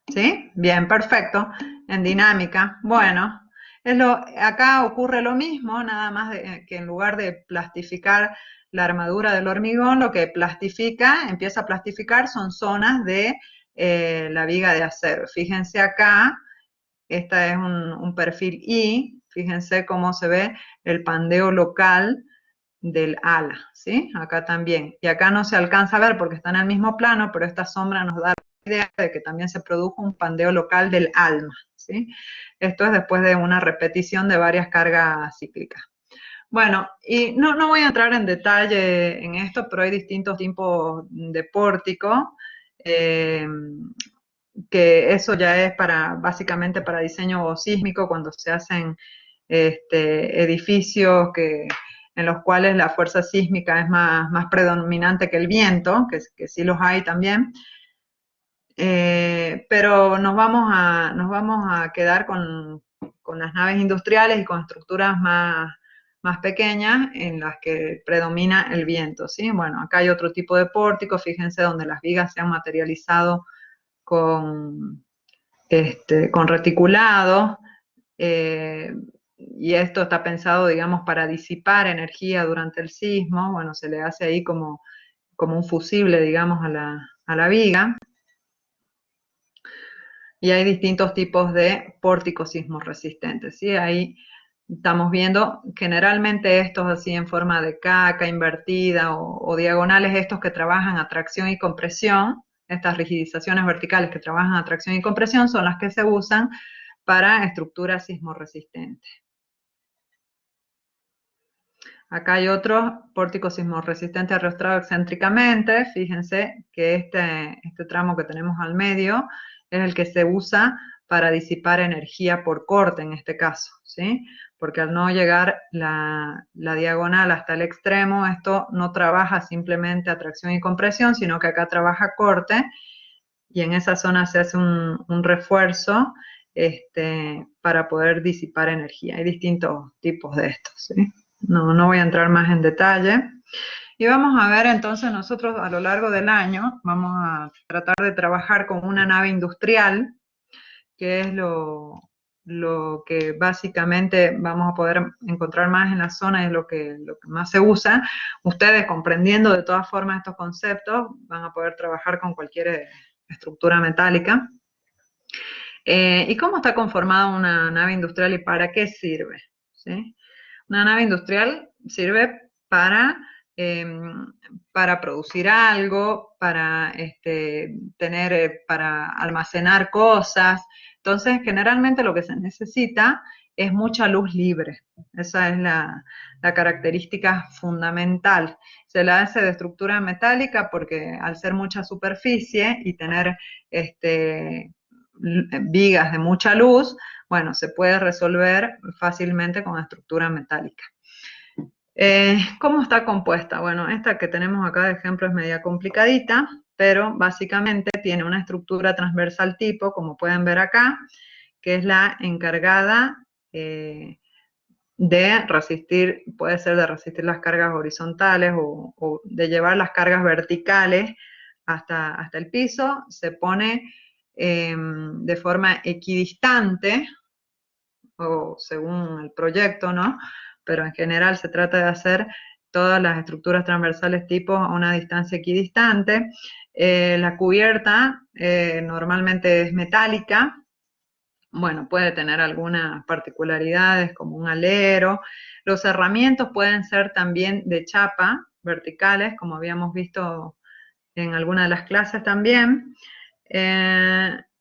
¿Sí? Bien, perfecto. En dinámica. Bueno, acá ocurre lo mismo, nada más que en lugar de plastificar la armadura del hormigón, lo que empieza a plastificar son zonas de la viga de acero. Fíjense acá, esta es un perfil I, fíjense cómo se ve el pandeo local del ala, ¿sí? Acá también. Y acá no se alcanza a ver porque está en el mismo plano, pero esta sombra nos da la idea de que también se produjo un pandeo local del alma, ¿sí? Esto es después de una repetición de varias cargas cíclicas. Bueno, y no voy a entrar en detalle en esto, pero hay distintos tipos de pórtico, que eso ya es básicamente para diseño sísmico, cuando se hacen edificios en los cuales la fuerza sísmica es más predominante que el viento, que sí los hay también. Pero nos vamos a quedar con las naves industriales y con estructuras más pequeñas en las que predomina el viento, ¿sí? Bueno, acá hay otro tipo de pórtico, fíjense, donde las vigas se han materializado con, con reticulado, y esto está pensado, digamos, para disipar energía durante el sismo. Bueno, se le hace ahí como un fusible, digamos, a la viga. Y hay distintos tipos de pórticos sismos resistentes, ¿sí? Ahí estamos viendo generalmente estos así en forma de caca invertida o diagonales, estos que trabajan a tracción y compresión, estas rigidizaciones verticales que trabajan a tracción y compresión son las que se usan para estructuras sismorresistentes. Acá hay otro pórtico sismorresistente arrastrado excéntricamente. Fíjense que este tramo que tenemos al medio es el que se usa para disipar energía por corte en este caso, ¿sí? Porque al no llegar la diagonal hasta el extremo, esto no trabaja simplemente a tracción y compresión, sino que acá trabaja corte y en esa zona se hace un refuerzo para poder disipar energía. Hay distintos tipos de estos, ¿sí? No voy a entrar más en detalle. Y vamos a ver entonces nosotros a lo largo del año, vamos a tratar de trabajar con una nave industrial, que es lo que básicamente vamos a poder encontrar más en la zona, es lo que más se usa. Ustedes, comprendiendo de todas formas estos conceptos, van a poder trabajar con cualquier estructura metálica. ¿Y cómo está conformada una nave industrial y para qué sirve? ¿Sí? Una nave industrial sirve para producir algo, para para almacenar cosas. Entonces, generalmente lo que se necesita es mucha luz libre. Esa es la característica fundamental. Se la hace de estructura metálica porque al ser mucha superficie y tener vigas de mucha luz, bueno, se puede resolver fácilmente con estructura metálica. ¿Cómo está compuesta? Bueno, esta que tenemos acá de ejemplo es media complicadita, pero básicamente tiene una estructura transversal tipo, como pueden ver acá, que es la encargada de resistir, puede ser de resistir las cargas horizontales o de llevar las cargas verticales hasta el piso. Se pone de forma equidistante, o según el proyecto, ¿no? Pero en general se trata de hacer todas las estructuras transversales tipo a una distancia equidistante. La cubierta normalmente es metálica. Bueno, puede tener algunas particularidades como un alero. Los cerramientos pueden ser también de chapa, verticales, como habíamos visto en alguna de las clases también.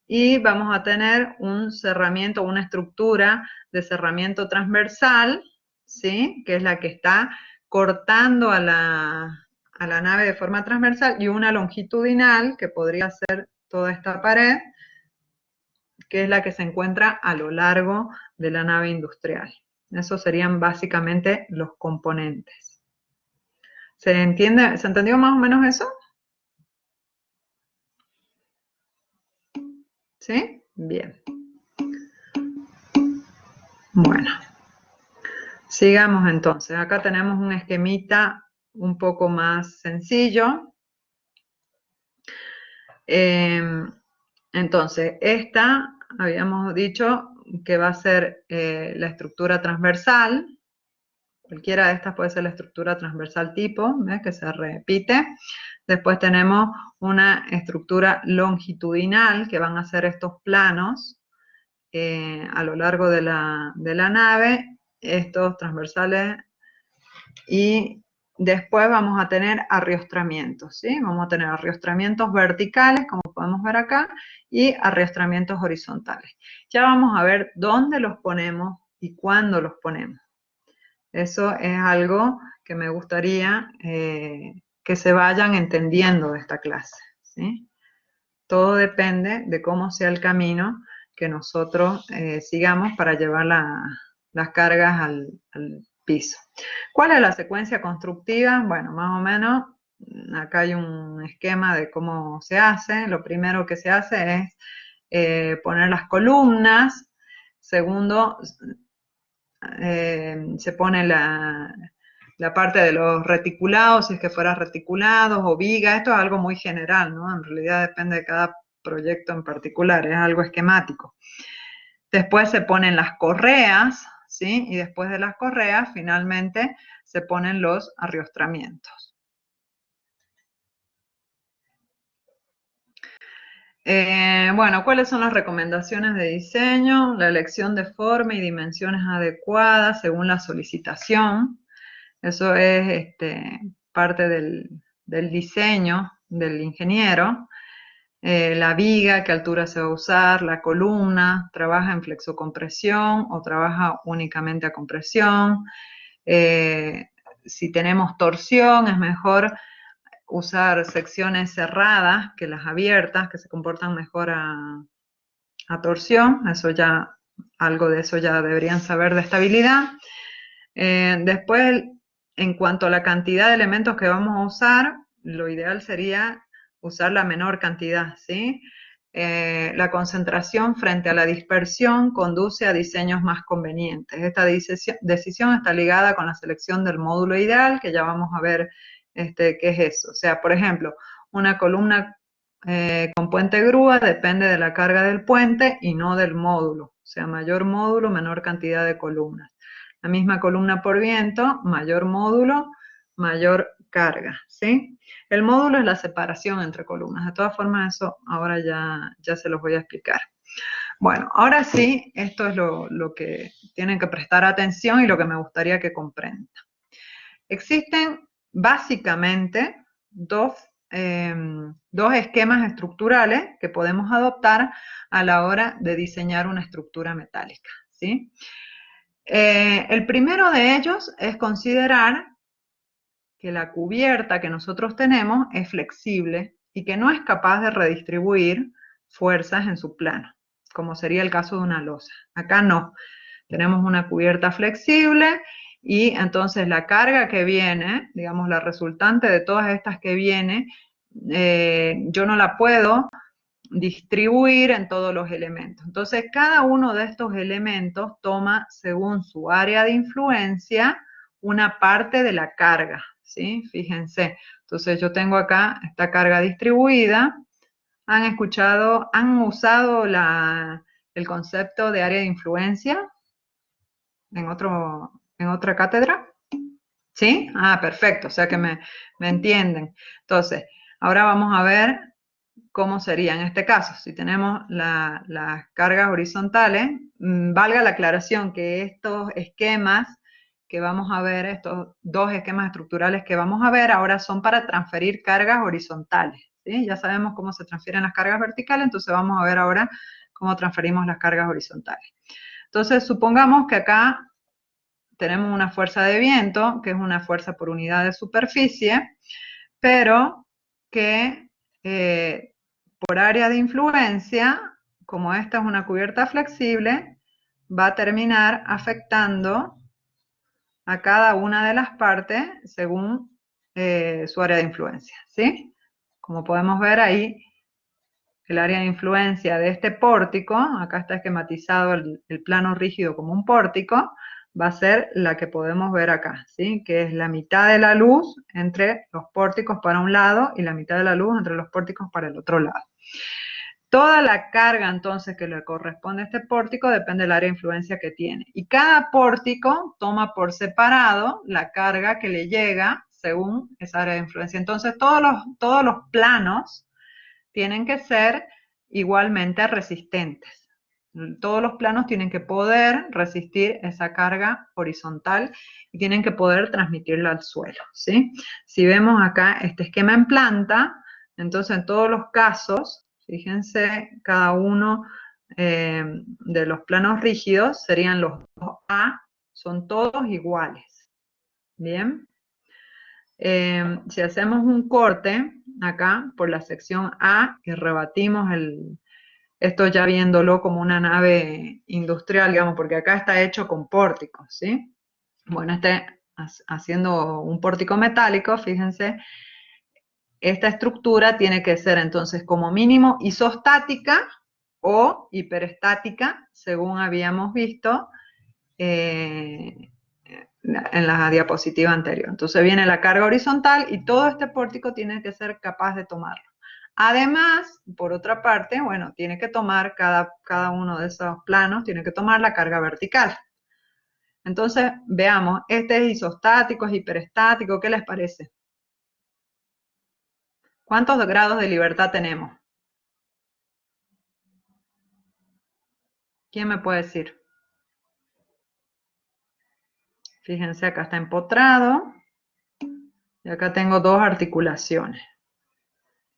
Y vamos a tener un cerramiento, una estructura de cerramiento transversal, ¿sí? Que es la que está cortando a la nave de forma transversal, y una longitudinal, que podría ser toda esta pared, que es la que se encuentra a lo largo de la nave industrial. Esos serían básicamente los componentes. ¿Se entiende? ¿Se entendió más o menos eso? ¿Sí? Bien. Bueno, sigamos entonces. Acá tenemos un esquemita un poco más sencillo. Entonces, esta habíamos dicho que va a ser la estructura transversal. Cualquiera de estas puede ser la estructura transversal tipo, ¿ves? Que se repite. Después tenemos una estructura longitudinal, que van a ser estos planos a lo largo de la nave, estos transversales, y después vamos a tener arriostramientos, ¿sí? Vamos a tener arriostramientos verticales, como podemos ver acá, y arriostramientos horizontales. Ya vamos a ver dónde los ponemos y cuándo los ponemos. Eso es algo que me gustaría que se vayan entendiendo de esta clase, ¿sí? Todo depende de cómo sea el camino que nosotros sigamos para llevar las cargas al piso. ¿Cuál es la secuencia constructiva? Bueno, más o menos acá hay un esquema de cómo se hace. Lo primero que se hace es poner las columnas. Segundo, se pone la parte de los reticulados, si es que fuera reticulados o viga. Esto es algo muy general, ¿no? En realidad depende de cada proyecto en particular, es algo esquemático. Después se ponen las correas, ¿sí? Y después de las correas, finalmente, se ponen los arriostramientos. Bueno, ¿cuáles son las recomendaciones de diseño? La elección de forma y dimensiones adecuadas según la solicitación. Eso es parte del diseño del ingeniero. La viga, qué altura se va a usar, la columna, trabaja en flexocompresión o trabaja únicamente a compresión. Si tenemos torsión, es mejor usar secciones cerradas que las abiertas, que se comportan mejor a torsión. Eso ya, algo de eso ya deberían saber de estabilidad. Después, en cuanto a la cantidad de elementos que vamos a usar, lo ideal sería usar la menor cantidad, ¿sí? La concentración frente a la dispersión conduce a diseños más convenientes. Esta decisión está ligada con la selección del módulo ideal, que ya vamos a ver qué es eso. O sea, por ejemplo, una columna con puente grúa depende de la carga del puente y no del módulo. O sea, mayor módulo, menor cantidad de columnas. La misma columna por viento, mayor módulo, mayor carga, ¿sí? El módulo es la separación entre columnas. De todas formas, eso ahora ya se los voy a explicar. Bueno, ahora sí, esto es lo que tienen que prestar atención y lo que me gustaría que comprendan. Existen básicamente dos esquemas estructurales que podemos adoptar a la hora de diseñar una estructura metálica, ¿sí? El primero de ellos es considerar que la cubierta que nosotros tenemos es flexible y que no es capaz de redistribuir fuerzas en su plano, como sería el caso de una losa. Acá no, tenemos una cubierta flexible y entonces la carga que viene, digamos la resultante de todas estas que viene, yo no la puedo distribuir en todos los elementos. Entonces, cada uno de estos elementos toma, según su área de influencia, una parte de la carga, ¿sí? Fíjense. Entonces, yo tengo acá esta carga distribuida. ¿Han escuchado, han usado el concepto de área de influencia en otra cátedra? ¿Sí? Ah, perfecto. O sea que me entienden. Entonces, ahora vamos a ver cómo sería en este caso. Si tenemos las cargas horizontales, valga la aclaración que estos esquemas que vamos a ver, estos dos esquemas estructurales que vamos a ver, ahora son para transferir cargas horizontales, ¿sí? Ya sabemos cómo se transfieren las cargas verticales, entonces vamos a ver ahora cómo transferimos las cargas horizontales. Entonces, supongamos que acá tenemos una fuerza de viento, que es una fuerza por unidad de superficie, pero que por área de influencia, como esta es una cubierta flexible, va a terminar afectando a cada una de las partes según su área de influencia, ¿sí? Como podemos ver ahí, el área de influencia de este pórtico, acá está esquematizado el plano rígido como un pórtico, va a ser la que podemos ver acá, ¿sí? Que es la mitad de la luz entre los pórticos para un lado y la mitad de la luz entre los pórticos para el otro lado. Toda la carga entonces que le corresponde a este pórtico depende del área de influencia que tiene. Y cada pórtico toma por separado la carga que le llega según esa área de influencia. Entonces todos los planos tienen que ser igualmente resistentes. Todos los planos tienen que poder resistir esa carga horizontal y tienen que poder transmitirla al suelo, ¿sí? Si vemos acá este esquema en planta, entonces en todos los casos, fíjense, cada uno de los planos rígidos serían los 2A, son todos iguales, ¿bien? Si hacemos un corte acá por la sección A y rebatimos esto ya viéndolo como una nave industrial, digamos, porque acá está hecho con pórticos, ¿sí? Bueno, haciendo un pórtico metálico, fíjense, esta estructura tiene que ser entonces como mínimo isostática o hiperestática, según habíamos visto en la diapositiva anterior. Entonces viene la carga horizontal y todo este pórtico tiene que ser capaz de tomarlo. Además, por otra parte, bueno, tiene que tomar cada uno de esos planos, tiene que tomar la carga vertical. Entonces, veamos, este es isostático, es hiperestático, ¿qué les parece? ¿Cuántos grados de libertad tenemos? ¿Quién me puede decir? Fíjense, acá está empotrado y acá tengo dos articulaciones.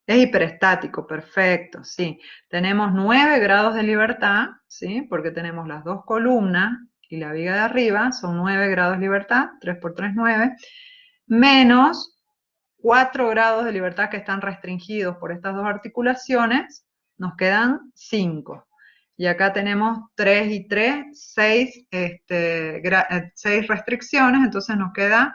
Es hiperestático, perfecto, sí. Tenemos 9 grados de libertad, ¿sí? Porque tenemos las dos columnas y la viga de arriba, son 9 grados de libertad, 3 por 3, 9, menos 4 grados de libertad que están restringidos por estas dos articulaciones, nos quedan 5. Y acá tenemos 3 y 3, 6, 6 restricciones, entonces nos queda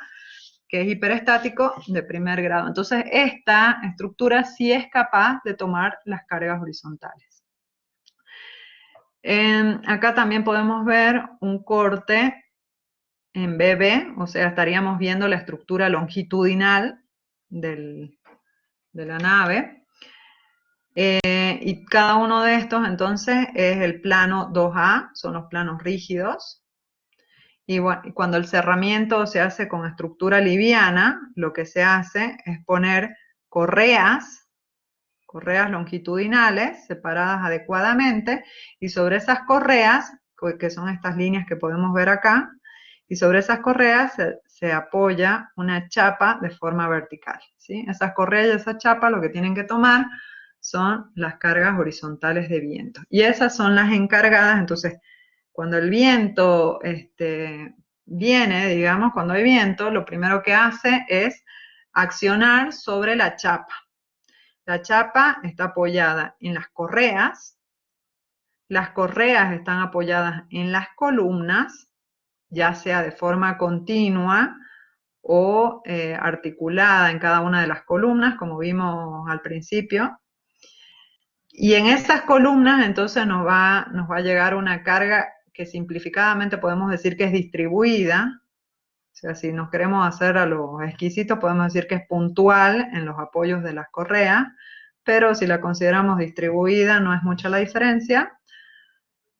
que es hiperestático de primer grado. Entonces, esta estructura sí es capaz de tomar las cargas horizontales. Acá también podemos ver un corte en BB, o sea, estaríamos viendo la estructura longitudinal de la nave. Y cada uno de estos, entonces, es el plano 2A, son los planos rígidos. Y cuando el cerramiento se hace con estructura liviana, lo que se hace es poner correas longitudinales separadas adecuadamente, y sobre esas correas, que son estas líneas que podemos ver acá, y sobre esas correas se apoya una chapa de forma vertical, ¿sí? Esas correas y esa chapa lo que tienen que tomar son las cargas horizontales de viento. Y esas son las encargadas, entonces, cuando el viento viene, digamos, cuando hay viento, lo primero que hace es accionar sobre la chapa. La chapa está apoyada en las correas están apoyadas en las columnas, ya sea de forma continua o articulada en cada una de las columnas, como vimos al principio. Y en esas columnas entonces nos va a llegar una carga que simplificadamente podemos decir que es distribuida. O sea, si nos queremos hacer a los exquisitos, podemos decir que es puntual en los apoyos de las correas, pero si la consideramos distribuida no es mucha la diferencia,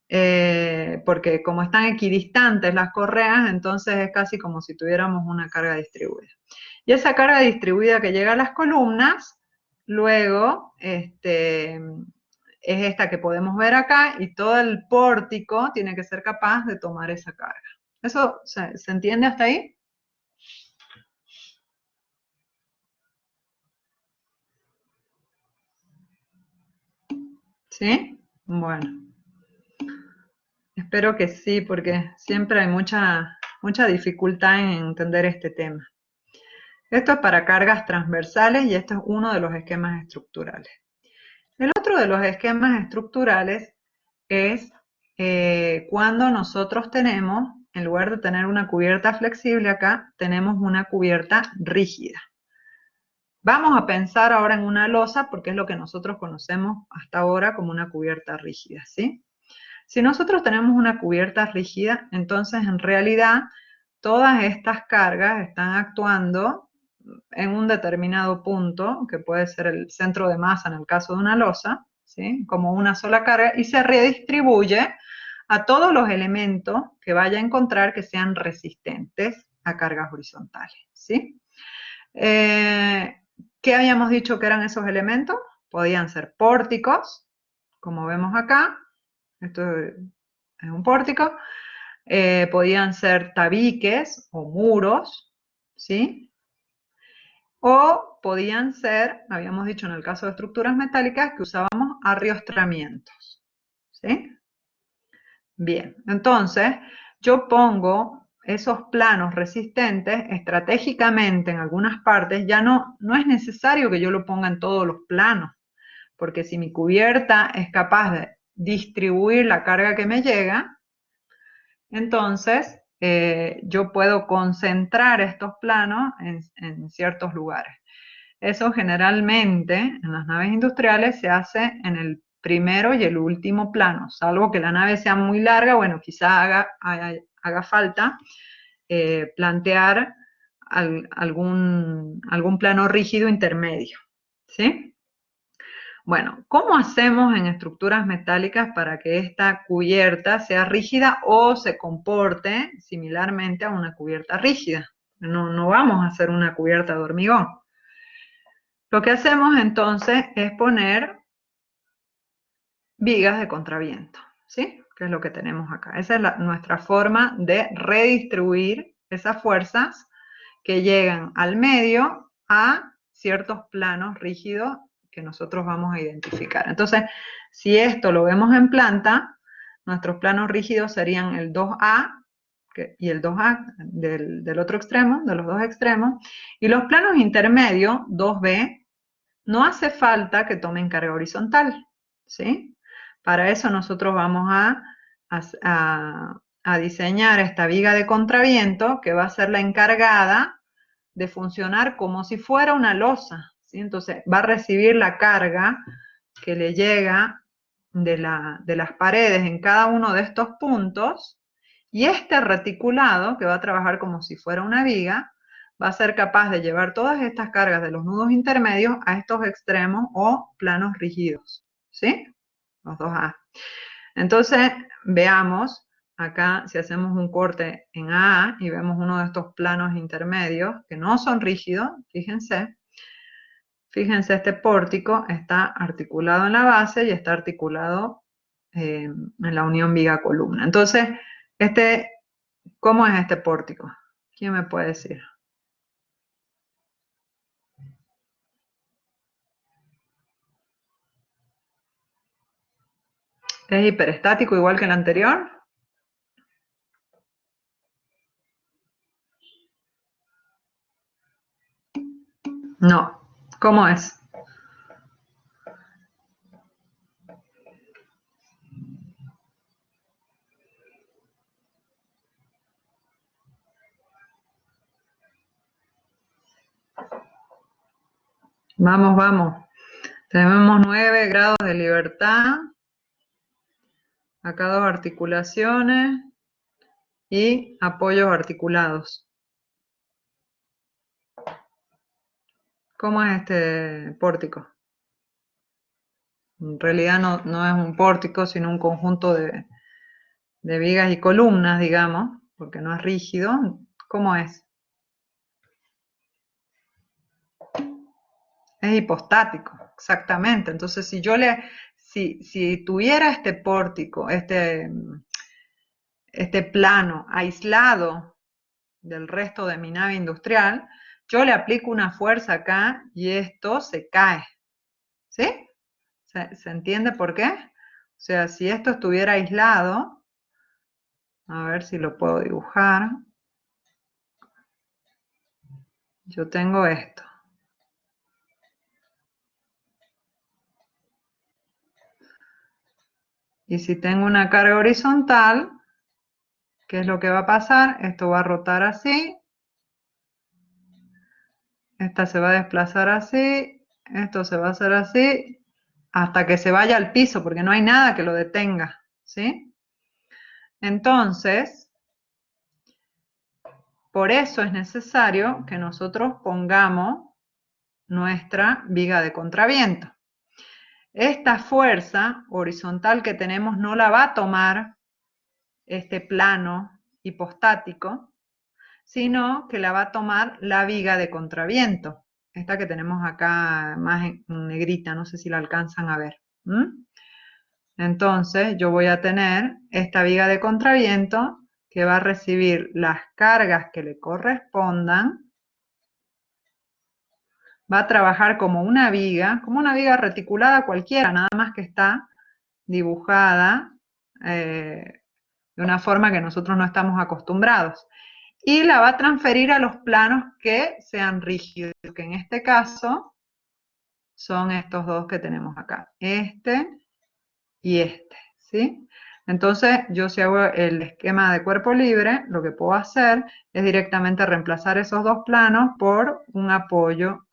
porque como están equidistantes las correas, entonces es casi como si tuviéramos una carga distribuida. Y esa carga distribuida que llega a las columnas, luego es esta que podemos ver acá, y todo el pórtico tiene que ser capaz de tomar esa carga. ¿Eso se entiende hasta ahí? ¿Sí? Bueno, espero que sí, porque siempre hay mucha dificultad en entender este tema. Esto es para cargas transversales y esto es uno de los esquemas estructurales. El otro de los esquemas estructurales es cuando nosotros tenemos, en lugar de tener una cubierta flexible acá, tenemos una cubierta rígida. Vamos a pensar ahora en una losa porque es lo que nosotros conocemos hasta ahora como una cubierta rígida, ¿sí? Si nosotros tenemos una cubierta rígida, entonces en realidad todas estas cargas están actuando en un determinado punto, que puede ser el centro de masa en el caso de una losa, ¿sí? Como una sola carga, y se redistribuye a todos los elementos que vaya a encontrar que sean resistentes a cargas horizontales, ¿sí? ¿Qué habíamos dicho que eran esos elementos? Podían ser pórticos, como vemos acá, esto es un pórtico, podían ser tabiques o muros, ¿sí? O podían ser, habíamos dicho en el caso de estructuras metálicas, que usábamos arriostramientos, ¿sí? Bien, entonces yo pongo esos planos resistentes estratégicamente en algunas partes, ya no es necesario que yo lo ponga en todos los planos, porque si mi cubierta es capaz de distribuir la carga que me llega, entonces yo puedo concentrar estos planos en ciertos lugares. Eso generalmente en las naves industriales se hace en el primero y el último plano, salvo que la nave sea muy larga, bueno, quizá haga falta plantear algún plano rígido intermedio, ¿sí? Bueno, ¿cómo hacemos en estructuras metálicas para que esta cubierta sea rígida o se comporte similarmente a una cubierta rígida? No vamos a hacer una cubierta de hormigón. Lo que hacemos entonces es poner vigas de contraviento, ¿sí? Que es lo que tenemos acá. Esa es nuestra forma de redistribuir esas fuerzas que llegan al medio a ciertos planos rígidos que nosotros vamos a identificar. Entonces, si esto lo vemos en planta, nuestros planos rígidos serían el 2A y el 2A del otro extremo, de los dos extremos, y los planos intermedios, 2B, no hace falta que tomen carga horizontal, ¿sí? Para eso nosotros vamos a diseñar esta viga de contraviento que va a ser la encargada de funcionar como si fuera una losa, ¿sí? Entonces va a recibir la carga que le llega de las paredes en cada uno de estos puntos, y este reticulado, que va a trabajar como si fuera una viga, va a ser capaz de llevar todas estas cargas de los nudos intermedios a estos extremos o planos rígidos, ¿sí? Los dos A. Entonces, veamos acá si hacemos un corte en A y vemos uno de estos planos intermedios que no son rígidos, fíjense, este pórtico está articulado en la base y está articulado en la unión viga-columna. Entonces, ¿cómo es este pórtico? ¿Quién me puede decir? ¿Es hiperestático igual que el anterior? No. ¿Cómo es? Vamos, vamos. Tenemos 9 grados de libertad. Acá dos articulaciones y apoyos articulados. ¿Cómo es este pórtico? En realidad no es un pórtico, sino un conjunto de vigas y columnas, digamos, porque no es rígido. ¿Cómo es? Es hipostático, exactamente. Entonces, si tuviera este pórtico, este plano aislado del resto de mi nave industrial, yo le aplico una fuerza acá y esto se cae. ¿Sí? ¿Se entiende por qué? O sea, si esto estuviera aislado, a ver si lo puedo dibujar. Yo tengo esto. Y si tengo una carga horizontal, ¿qué es lo que va a pasar? Esto va a rotar así. Esta se va a desplazar así. Esto se va a hacer así. Hasta que se vaya al piso, porque no hay nada que lo detenga. ¿Sí? Entonces, por eso es necesario que nosotros pongamos nuestra viga de contraviento. Esta fuerza horizontal que tenemos no la va a tomar este plano hipostático, sino que la va a tomar la viga de contraviento, esta que tenemos acá más en negrita, no sé si la alcanzan a ver. Entonces yo voy a tener esta viga de contraviento que va a recibir las cargas que le correspondan, va a trabajar como una viga reticulada cualquiera, nada más que está dibujada de una forma que nosotros no estamos acostumbrados. Y la va a transferir a los planos que sean rígidos, que en este caso son estos dos que tenemos acá, este y este, ¿sí? Entonces, yo si hago el esquema de cuerpo libre, lo que puedo hacer es directamente reemplazar esos dos planos por un apoyo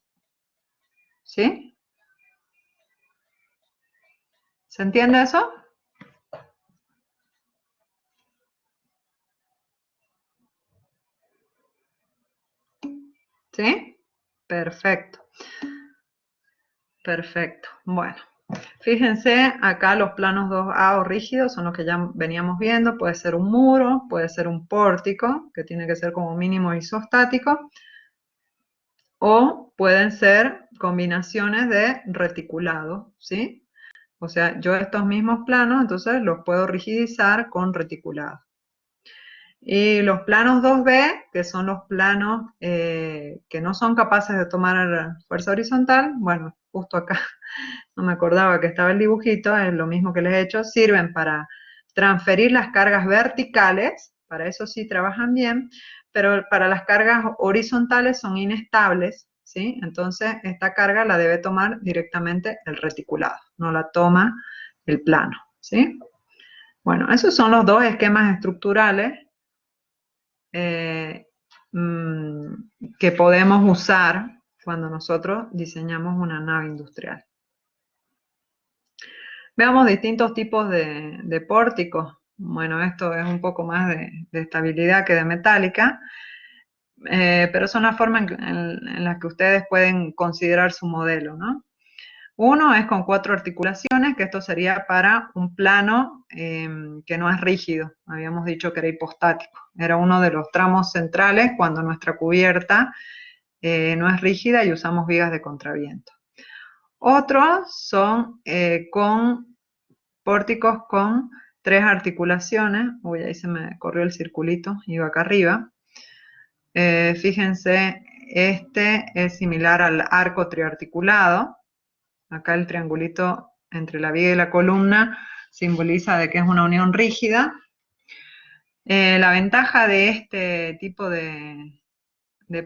¿Sí? ¿Se entiende eso? ¿Sí? Perfecto, perfecto. Bueno, fíjense, acá los planos 2A o rígidos son los que ya veníamos viendo. Puede ser un muro, puede ser un pórtico, que tiene que ser como mínimo isostático, o pueden ser combinaciones de reticulado, ¿sí? O sea, yo estos mismos planos, entonces los puedo rigidizar con reticulado. Y los planos 2B, que son los planos que no son capaces de tomar fuerza horizontal, bueno, justo acá no me acordaba que estaba el dibujito, es lo mismo que les he hecho, sirven para transferir las cargas verticales, para eso sí trabajan bien, pero para las cargas horizontales son inestables, ¿sí? Entonces esta carga la debe tomar directamente el reticulado, no la toma el plano, ¿sí? Bueno, esos son los dos esquemas estructurales eh, mm, que podemos usar cuando nosotros diseñamos una nave industrial. Veamos distintos tipos de pórticos. Bueno, esto es un poco más de estabilidad que de metálica, pero son la forma en la que ustedes pueden considerar su modelo, ¿no? Uno es con 4 articulaciones, que esto sería para un plano que no es rígido. Habíamos dicho que era hipostático. Era uno de los tramos centrales cuando nuestra cubierta no es rígida y usamos vigas de contraviento. Otros son con pórticos con 3 articulaciones. Uy, ahí se me corrió el circulito, iba acá arriba. Fíjense, este es similar al arco triarticulado. Acá el triangulito entre la viga y la columna simboliza de que es una unión rígida. La ventaja de este tipo de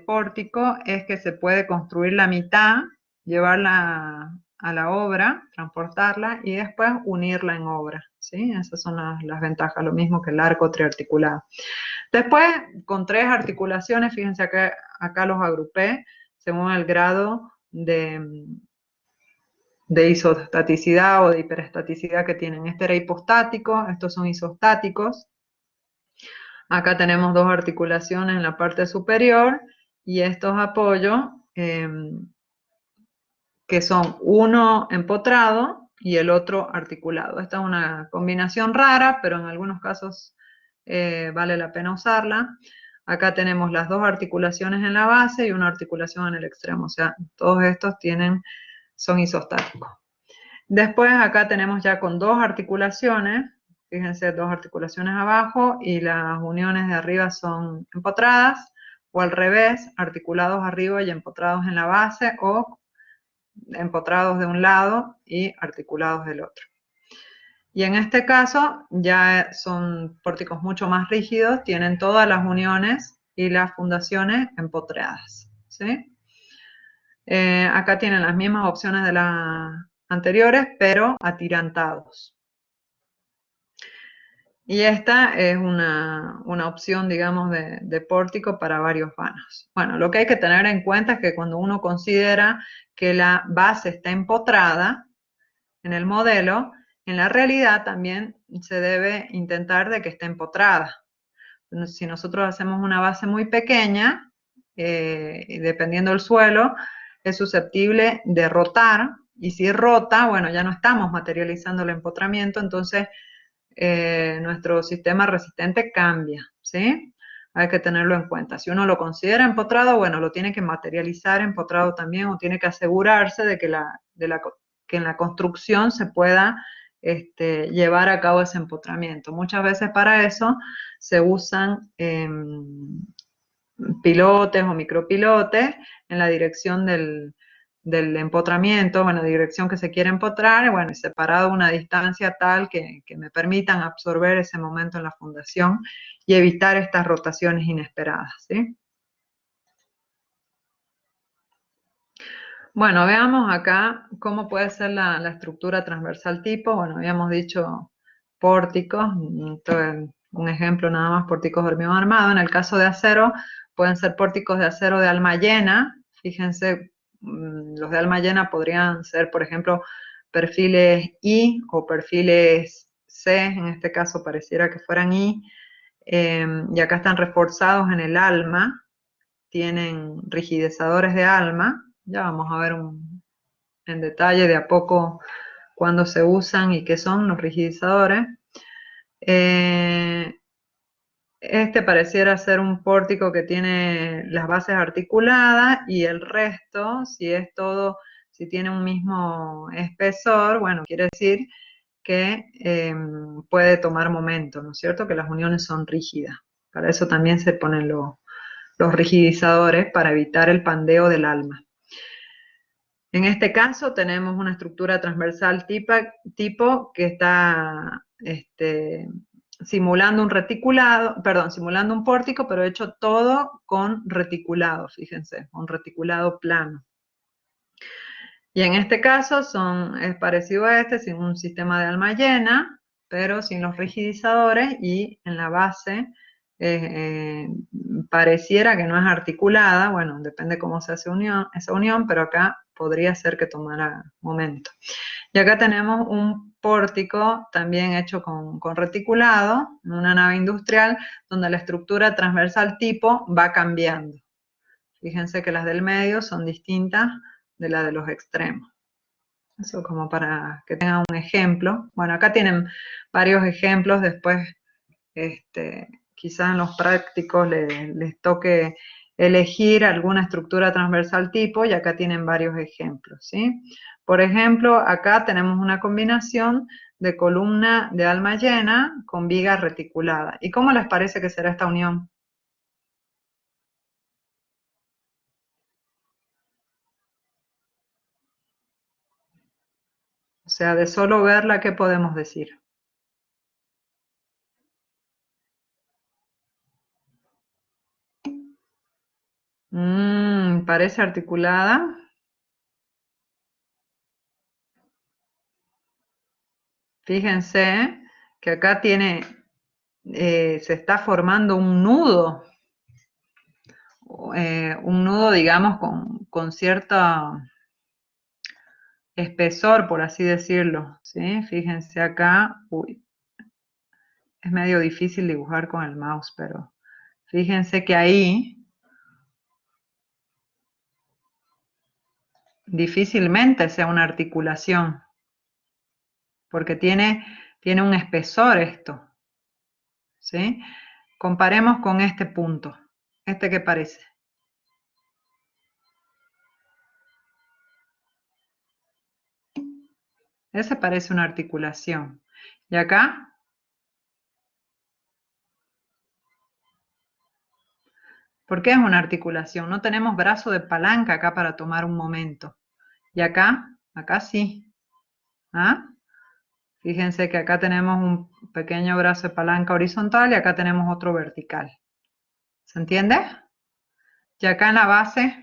pórtico es que se puede construir la mitad, llevarla a la obra, transportarla y después unirla en obra, ¿sí? Esas son las ventajas, lo mismo que el arco triarticulado. Después, con 3 articulaciones, fíjense que acá los agrupé según el grado de isostaticidad o de hiperestaticidad que tienen. Este era hipostático, estos son isostáticos. Acá tenemos 2 articulaciones en la parte superior y estos apoyos que son uno empotrado y el otro articulado. Esta es una combinación rara, pero en algunos casos vale la pena usarla. Acá tenemos las 2 articulaciones en la base y una articulación en el extremo, o sea, todos estos son isostáticos. Después acá tenemos ya con 2 articulaciones, fíjense, 2 articulaciones abajo y las uniones de arriba son empotradas, o al revés, articulados arriba y empotrados en la base, o empotrados de un lado y articulados del otro. Y en este caso ya son pórticos mucho más rígidos, tienen todas las uniones y las fundaciones empotradas, ¿sí? Acá tienen las mismas opciones de las anteriores, pero atirantados. Y esta es una opción, digamos, de pórtico para varios vanos. Bueno, lo que hay que tener en cuenta es que cuando uno considera que la base está empotrada en el modelo, en la realidad también se debe intentar de que esté empotrada. Si nosotros hacemos una base muy pequeña, y dependiendo del suelo, es susceptible de rotar, y si rota, bueno, ya no estamos materializando el empotramiento, entonces nuestro sistema resistente cambia, ¿sí? Hay que tenerlo en cuenta. Si uno lo considera empotrado, bueno, lo tiene que materializar empotrado también, o tiene que asegurarse de que, que en la construcción se pueda llevar a cabo ese empotramiento. Muchas veces para eso se usan pilotes o micropilotes en la dirección del empotramiento, en la dirección que se quiere empotrar, bueno, y separado una distancia tal que me permitan absorber ese momento en la fundación y evitar estas rotaciones inesperadas, ¿sí? Bueno, veamos acá cómo puede ser la estructura transversal tipo. Bueno, habíamos dicho pórticos, un ejemplo nada más, pórticos de hormigón armado. En el caso de acero, pueden ser pórticos de acero de alma llena. Fíjense, los de alma llena podrían ser, por ejemplo, perfiles I o perfiles C, en este caso pareciera que fueran I, y acá están reforzados en el alma, tienen rigidizadores de alma, ya vamos a ver en detalle de a poco cuándo se usan y qué son los rigidizadores. Este pareciera ser un pórtico que tiene las bases articuladas y el resto, si es todo, si tiene un mismo espesor, bueno, quiere decir que puede tomar momento, ¿no es cierto? Que las uniones son rígidas. Para eso también se ponen los rigidizadores para evitar el pandeo del alma. En este caso tenemos una estructura transversal tipo que está simulando un reticulado, perdón, simulando un pórtico, pero hecho todo con reticulado, fíjense, un reticulado plano. Y en este caso es parecido a este, sin un sistema de alma llena, pero sin los rigidizadores y en la base pareciera que no es articulada, bueno, depende cómo se hace esa unión, pero acá podría ser que tomara momento. Y acá tenemos un pórtico también hecho con reticulado, en una nave industrial, donde la estructura transversal tipo va cambiando. Fíjense que las del medio son distintas de las de los extremos. Eso como para que tengan un ejemplo. Bueno, acá tienen varios ejemplos, después quizás en los prácticos les toque elegir alguna estructura transversal tipo y acá tienen varios ejemplos, ¿sí? Por ejemplo, acá tenemos una combinación de columna de alma llena con viga reticulada. ¿Y cómo les parece que será esta unión? O sea, de solo verla, ¿qué podemos decir? Parece articulada. Fíjense que acá se está formando un nudo, digamos, con cierto espesor, por así decirlo, ¿sí? Fíjense acá, uy, es medio difícil dibujar con el mouse, pero fíjense que ahí difícilmente sea una articulación, porque tiene un espesor esto, ¿sí? Comparemos con este punto. ¿Este qué parece? Ese parece una articulación. ¿Y acá? ¿Por qué es una articulación? No tenemos brazo de palanca acá para tomar un momento. ¿Y acá? Acá sí. ¿Ah? Fíjense que acá tenemos un pequeño brazo de palanca horizontal y acá tenemos otro vertical. ¿Se entiende? Y acá en la base,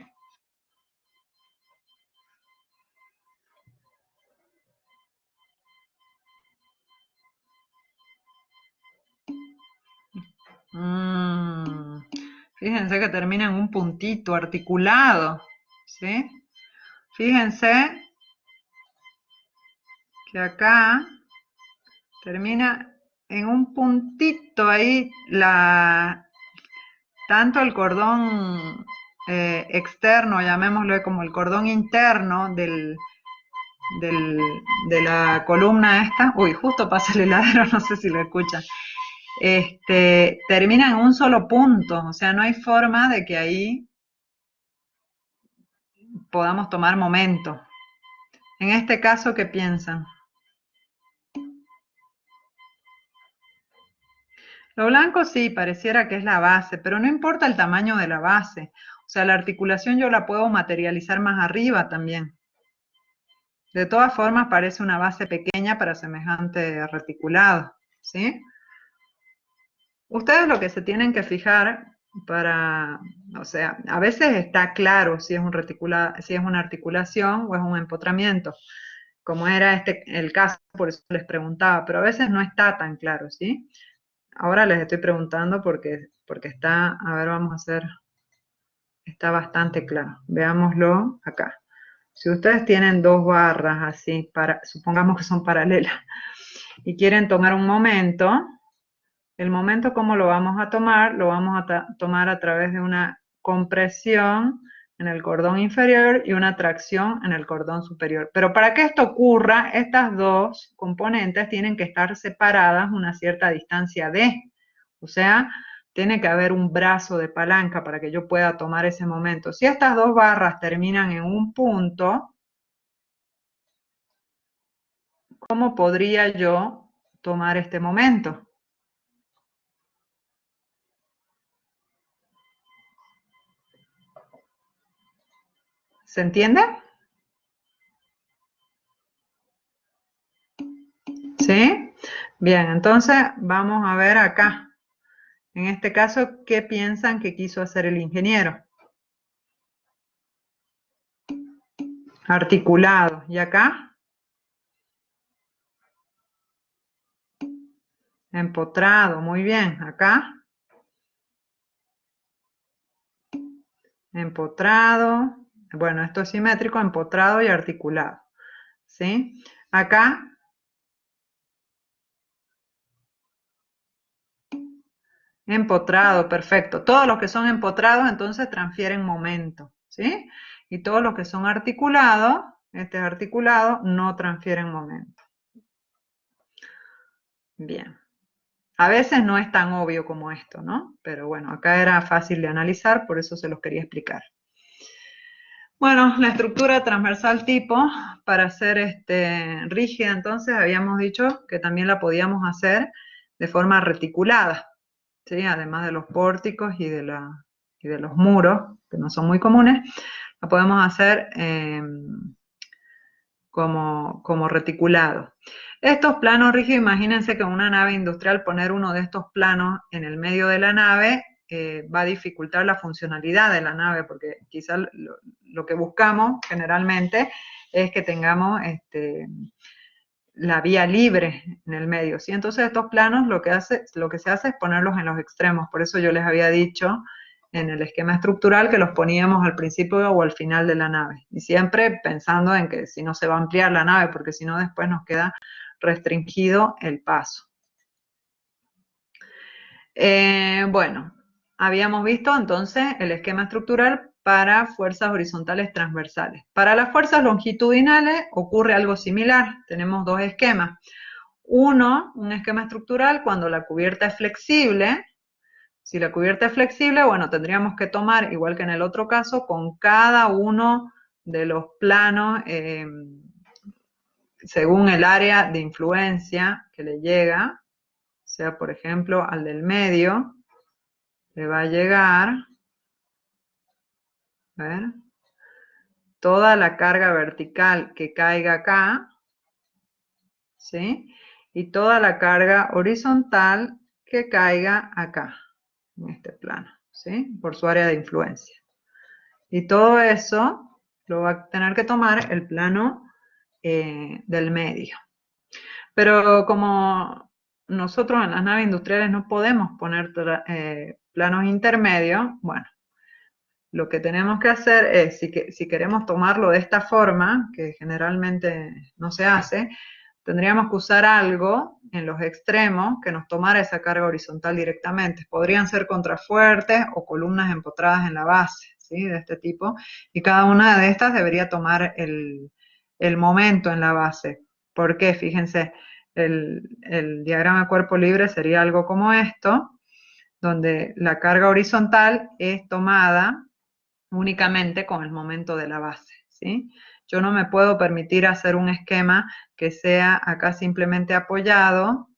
fíjense que termina en un puntito articulado, ¿sí? Fíjense que acá termina en un puntito ahí tanto el cordón externo, llamémoslo como el cordón interno de la columna esta, uy, justo pasa el heladero, no sé si lo escuchan, termina en un solo punto, o sea, no hay forma de que ahí podamos tomar momento. En este caso, ¿qué piensan? Lo blanco sí, pareciera que es la base, pero no importa el tamaño de la base. O sea, la articulación yo la puedo materializar más arriba también. De todas formas, parece una base pequeña para semejante reticulado, ¿sí? Ustedes lo que se tienen que fijar o sea, a veces está claro si es si es una articulación o es un empotramiento, como era el caso, por eso les preguntaba, pero a veces no está tan claro, ¿sí? Ahora les estoy preguntando porque está, a ver, vamos a hacer, está bastante claro. Veámoslo acá. Si ustedes tienen dos barras así, supongamos que son paralelas, y quieren tomar un momento, el momento, ¿cómo lo vamos a tomar? Lo vamos a tomar a través de una compresión en el cordón inferior y una tracción en el cordón superior. Pero para que esto ocurra, estas dos componentes tienen que estar separadas una cierta distancia D. O sea, tiene que haber un brazo de palanca para que yo pueda tomar ese momento. Si estas dos barras terminan en un punto, ¿cómo podría yo tomar este momento? ¿Se entiende? ¿Sí? Bien, entonces vamos a ver acá. En este caso, ¿qué piensan que quiso hacer el ingeniero? Articulado. ¿Y acá? Empotrado. Muy bien. Acá. Empotrado. Bueno, esto es simétrico, empotrado y articulado. ¿Sí? Acá. Empotrado, perfecto. Todos los que son empotrados entonces transfieren momento, ¿sí? Y todos los que son articulados, este es articulado, no transfieren momento. Bien. A veces no es tan obvio como esto, ¿no? Pero bueno, acá era fácil de analizar, por eso se los quería explicar. Bueno, la estructura transversal tipo, para ser rígida, entonces habíamos dicho que también la podíamos hacer de forma reticulada, ¿sí? Además de los pórticos y de los muros, que no son muy comunes, la podemos hacer como reticulado. Estos planos rígidos, imagínense que en una nave industrial poner uno de estos planos en el medio de la nave va a dificultar la funcionalidad de la nave, porque quizás lo que buscamos generalmente es que tengamos la vía libre en el medio, ¿sí? Entonces estos planos lo que se hace es ponerlos en los extremos, por eso yo les había dicho en el esquema estructural que los poníamos al principio o al final de la nave, y siempre pensando en que si no se va a ampliar la nave, porque si no después nos queda restringido el paso. Bueno, habíamos visto entonces el esquema estructural para fuerzas horizontales transversales. Para las fuerzas longitudinales ocurre algo similar, tenemos dos esquemas. Uno, un esquema estructural cuando la cubierta es flexible. Si la cubierta es flexible, bueno, tendríamos que tomar, igual que en el otro caso, con cada uno de los planos, según el área de influencia que le llega, o sea, por ejemplo, al del medio, le va a llegar, a ver, toda la carga vertical que caiga acá, ¿sí? Y toda la carga horizontal que caiga acá, en este plano, ¿sí? Por su área de influencia. Y todo eso lo va a tener que tomar el plano del medio. Pero como nosotros en las naves industriales no podemos poner planos intermedios, bueno, lo que tenemos que hacer es, si queremos tomarlo de esta forma, que generalmente no se hace, tendríamos que usar algo en los extremos que nos tomara esa carga horizontal directamente. Podrían ser contrafuertes o columnas empotradas en la base, ¿sí? De este tipo. Y cada una de estas debería tomar el momento en la base. ¿Por qué? Fíjense, el diagrama de cuerpo libre sería algo como esto, donde la carga horizontal es tomada únicamente con el momento de la base, ¿sí? Yo no me puedo permitir hacer un esquema que sea acá simplemente apoyado,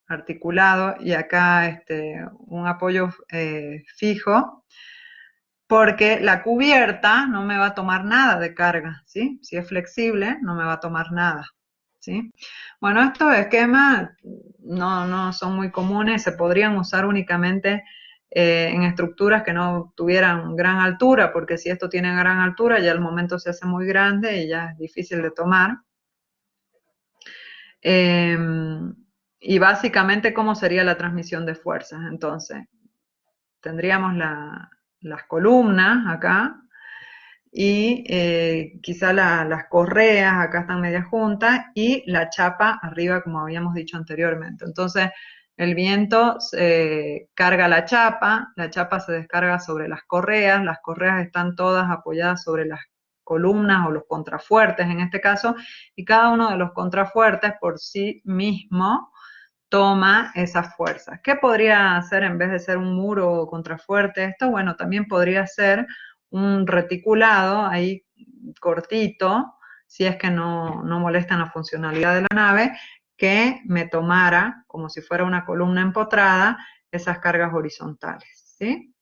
articulado, y acá un apoyo fijo, porque la cubierta no me va a tomar nada de carga, ¿sí? Si es flexible, no me va a tomar nada, ¿sí? Bueno, estos esquemas no son muy comunes, se podrían usar únicamente en estructuras que no tuvieran gran altura, porque si esto tiene gran altura, ya el momento se hace muy grande y ya es difícil de tomar. Y básicamente, ¿cómo sería la transmisión de fuerzas? Entonces, tendríamos las columnas acá, y quizá las correas acá están medias juntas y la chapa arriba, como habíamos dicho anteriormente. Entonces, el viento carga la chapa se descarga sobre las correas están todas apoyadas sobre las columnas o los contrafuertes en este caso, y cada uno de los contrafuertes por sí mismo toma esas fuerzas. ¿Qué podría hacer en vez de ser un muro o contrafuerte esto? Bueno, también podría ser un reticulado ahí cortito, si es que no molesta en la funcionalidad de la nave, que me tomara, como si fuera una columna empotrada, esas cargas horizontales, ¿sí?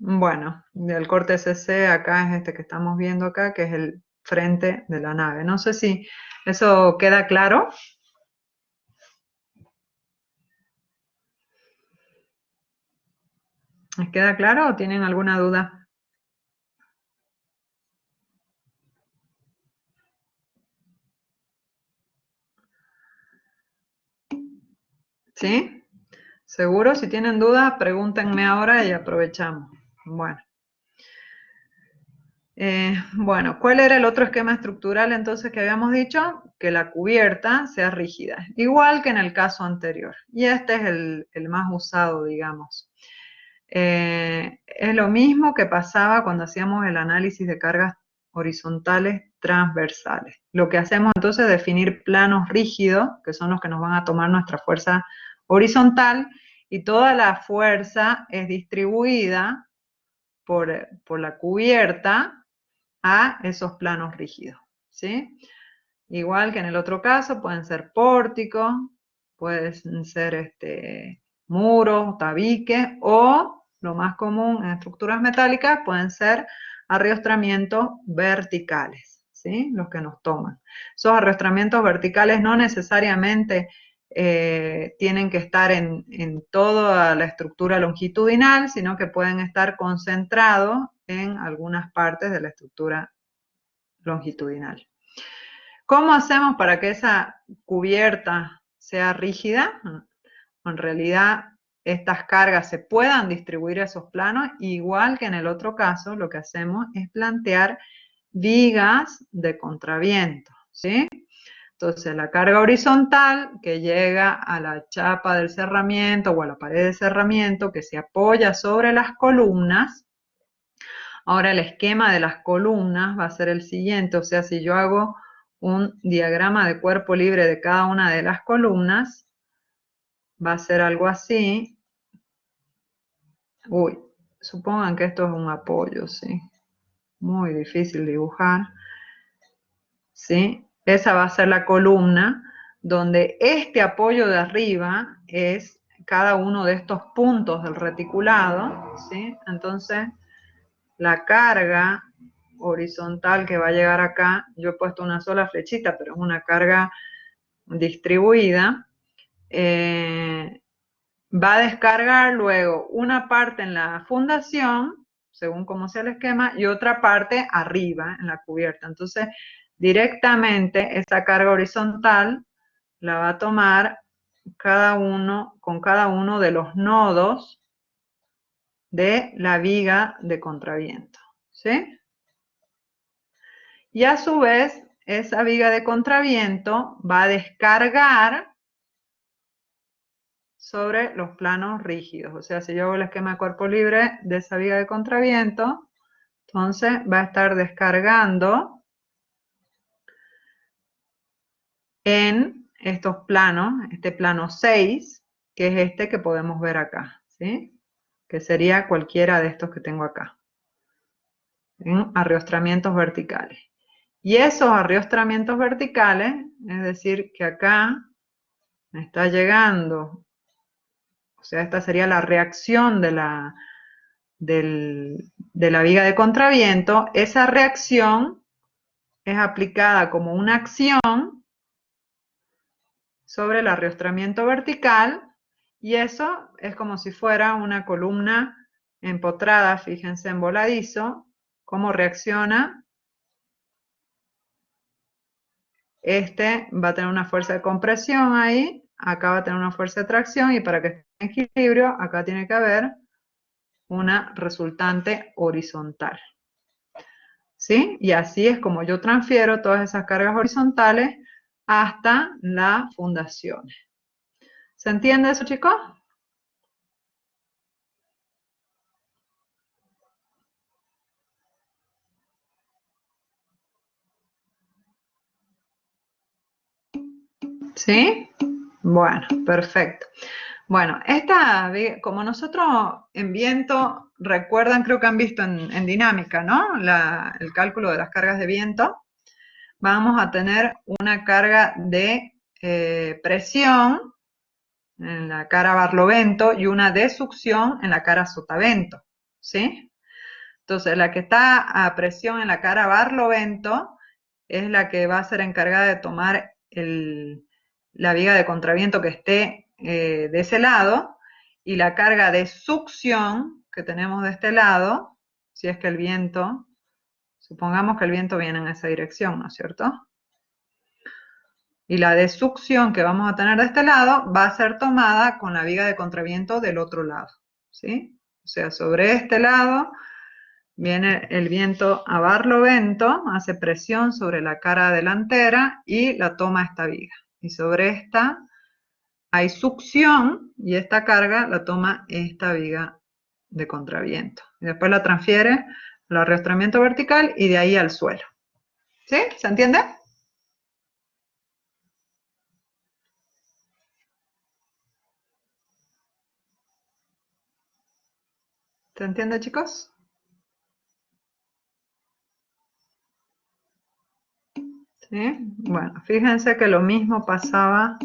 Bueno, el corte CC acá es este que estamos viendo acá, que es el frente de la nave. No sé si eso queda claro. ¿Les queda claro o tienen alguna duda? ¿Sí? ¿Seguro? Si tienen dudas, pregúntenme ahora y aprovechamos. Bueno. Bueno, ¿cuál era el otro esquema estructural entonces que habíamos dicho? Que la cubierta sea rígida, igual que en el caso anterior. Y este es el más usado, digamos. Es lo mismo que pasaba cuando hacíamos el análisis de cargas horizontales transversales. Lo que hacemos entonces es definir planos rígidos, que son los que nos van a tomar nuestra fuerza horizontal, y toda la fuerza es distribuida por la cubierta a esos planos rígidos, ¿sí? Igual que en el otro caso, pueden ser pórticos, pueden ser muros, tabiques, o lo más común en estructuras metálicas pueden ser arriostramientos verticales, ¿sí? Los que nos toman. Esos arriostramientos verticales no necesariamente tienen que estar en toda la estructura longitudinal, sino que pueden estar concentrados en algunas partes de la estructura longitudinal. ¿Cómo hacemos para que esa cubierta sea rígida? En realidad, estas cargas se puedan distribuir a esos planos, igual que en el otro caso, lo que hacemos es plantear vigas de contraviento, ¿sí? Entonces, la carga horizontal que llega a la chapa del cerramiento o a la pared de cerramiento que se apoya sobre las columnas. Ahora el esquema de las columnas va a ser el siguiente, o sea, si yo hago un diagrama de cuerpo libre de cada una de las columnas, va a ser algo así. Uy, supongan que esto es un apoyo, ¿sí? Muy difícil dibujar, ¿sí? Esa va a ser la columna donde este apoyo de arriba es cada uno de estos puntos del reticulado, ¿sí? Entonces, la carga horizontal que va a llegar acá, yo he puesto una sola flechita, pero es una carga distribuida, va a descargar luego una parte en la fundación, según como sea el esquema, y otra parte arriba, en la cubierta. Entonces, directamente esa carga horizontal la va a tomar con cada uno de los nodos de la viga de contraviento, ¿sí? Y a su vez, esa viga de contraviento va a descargar sobre los planos rígidos. O sea, si yo hago el esquema de cuerpo libre de esa viga de contraviento, entonces va a estar descargando en estos planos, este plano 6, que es este que podemos ver acá, ¿sí? Que sería cualquiera de estos que tengo acá, en arriostramientos verticales. Y esos arriostramientos verticales, es decir, que acá me está llegando, o sea, esta sería la reacción de la viga de contraviento, esa reacción es aplicada como una acción sobre el arriostramiento vertical, y eso es como si fuera una columna empotrada, fíjense en voladizo, cómo reacciona. Este va a tener una fuerza de compresión ahí, acá va a tener una fuerza de tracción, y para que esté en equilibrio, acá tiene que haber una resultante horizontal. ¿Sí? Y así es como yo transfiero todas esas cargas horizontales hasta las fundaciones. ¿Se entiende eso, chicos? ¿Sí? Bueno, perfecto. Bueno, como nosotros en viento, recuerdan, creo que han visto en dinámica, ¿no? El cálculo de las cargas de viento. Vamos a tener una carga de presión en la cara barlovento y una de succión en la cara sotavento, ¿sí? Entonces, la que está a presión en la cara barlovento es la que va a ser encargada de tomar la viga de contraviento que esté de ese lado, y la carga de succión que tenemos de este lado, si es que el viento, supongamos que el viento viene en esa dirección, ¿no es cierto? Y la de succión que vamos a tener de este lado va a ser tomada con la viga de contraviento del otro lado, ¿sí? O sea, sobre este lado viene el viento a barlovento, hace presión sobre la cara delantera y la toma esta viga. Y sobre esta hay succión y esta carga la toma esta viga de contraviento. Y después la transfiere al arrastramiento vertical y de ahí al suelo. ¿Sí? ¿Se entiende? ¿Se entiende, chicos? ¿Sí? Bueno, fíjense que lo mismo pasaba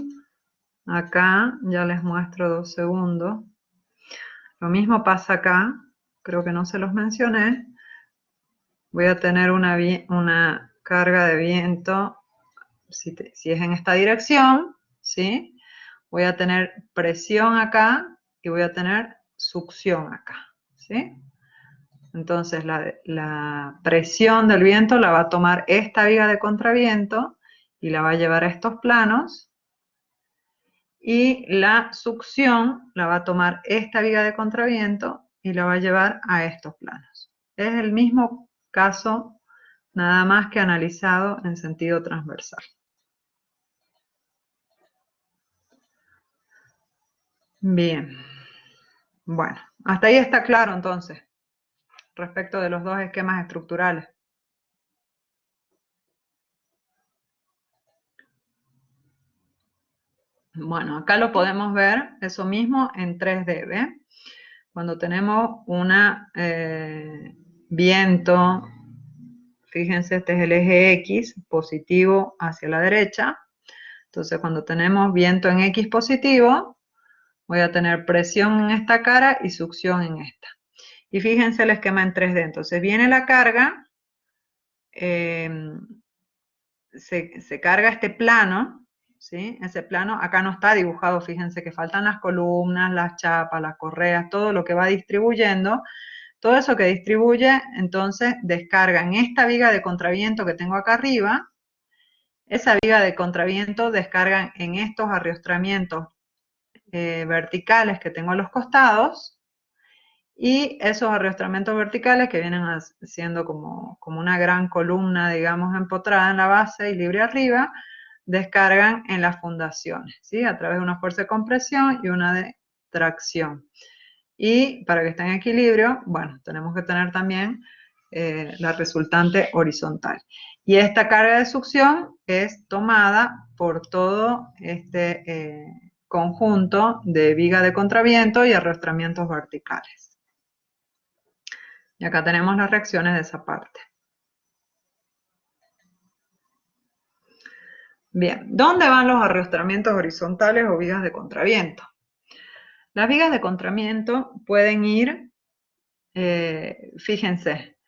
acá, ya les muestro 2 segundos. Lo mismo pasa acá, creo que no se los mencioné. Voy a tener una carga de viento, si es en esta dirección, ¿sí? Voy a tener presión acá y voy a tener succión acá, ¿sí? Entonces la presión del viento la va a tomar esta viga de contraviento y la va a llevar a estos planos, y la succión la va a tomar esta viga de contraviento y la va a llevar a estos planos. Es el mismo caso, nada más que analizado en sentido transversal. Bien. Bueno, hasta ahí está claro entonces, respecto de los dos esquemas estructurales. Bueno, acá lo podemos ver, eso mismo en 3D, ¿ve? Cuando tenemos un viento, fíjense, este es el eje X, positivo hacia la derecha. Entonces, cuando tenemos viento en X positivo, voy a tener presión en esta cara y succión en esta. Y fíjense el esquema en 3D. Entonces, viene la carga, se carga este plano, ¿sí? Ese plano acá no está dibujado, fíjense que faltan las columnas, las chapas, las correas, todo lo que va distribuyendo. Todo eso que distribuye, entonces descarga en esta viga de contraviento que tengo acá arriba. Esa viga de contraviento descargan en estos arriostramientos verticales que tengo a los costados, y esos arriostramientos verticales que vienen siendo como una gran columna, digamos, empotrada en la base y libre arriba, descargan en las fundaciones, ¿sí? A través de una fuerza de compresión y una de tracción. Y para que esté en equilibrio, bueno, tenemos que tener también la resultante horizontal. Y esta carga de succión es tomada por todo este conjunto de viga de contraviento y arrastramientos verticales. Y acá tenemos las reacciones de esa parte. Bien, ¿dónde van los arrastramientos horizontales o vigas de contraviento? Las vigas de contraviento pueden ir, fíjense,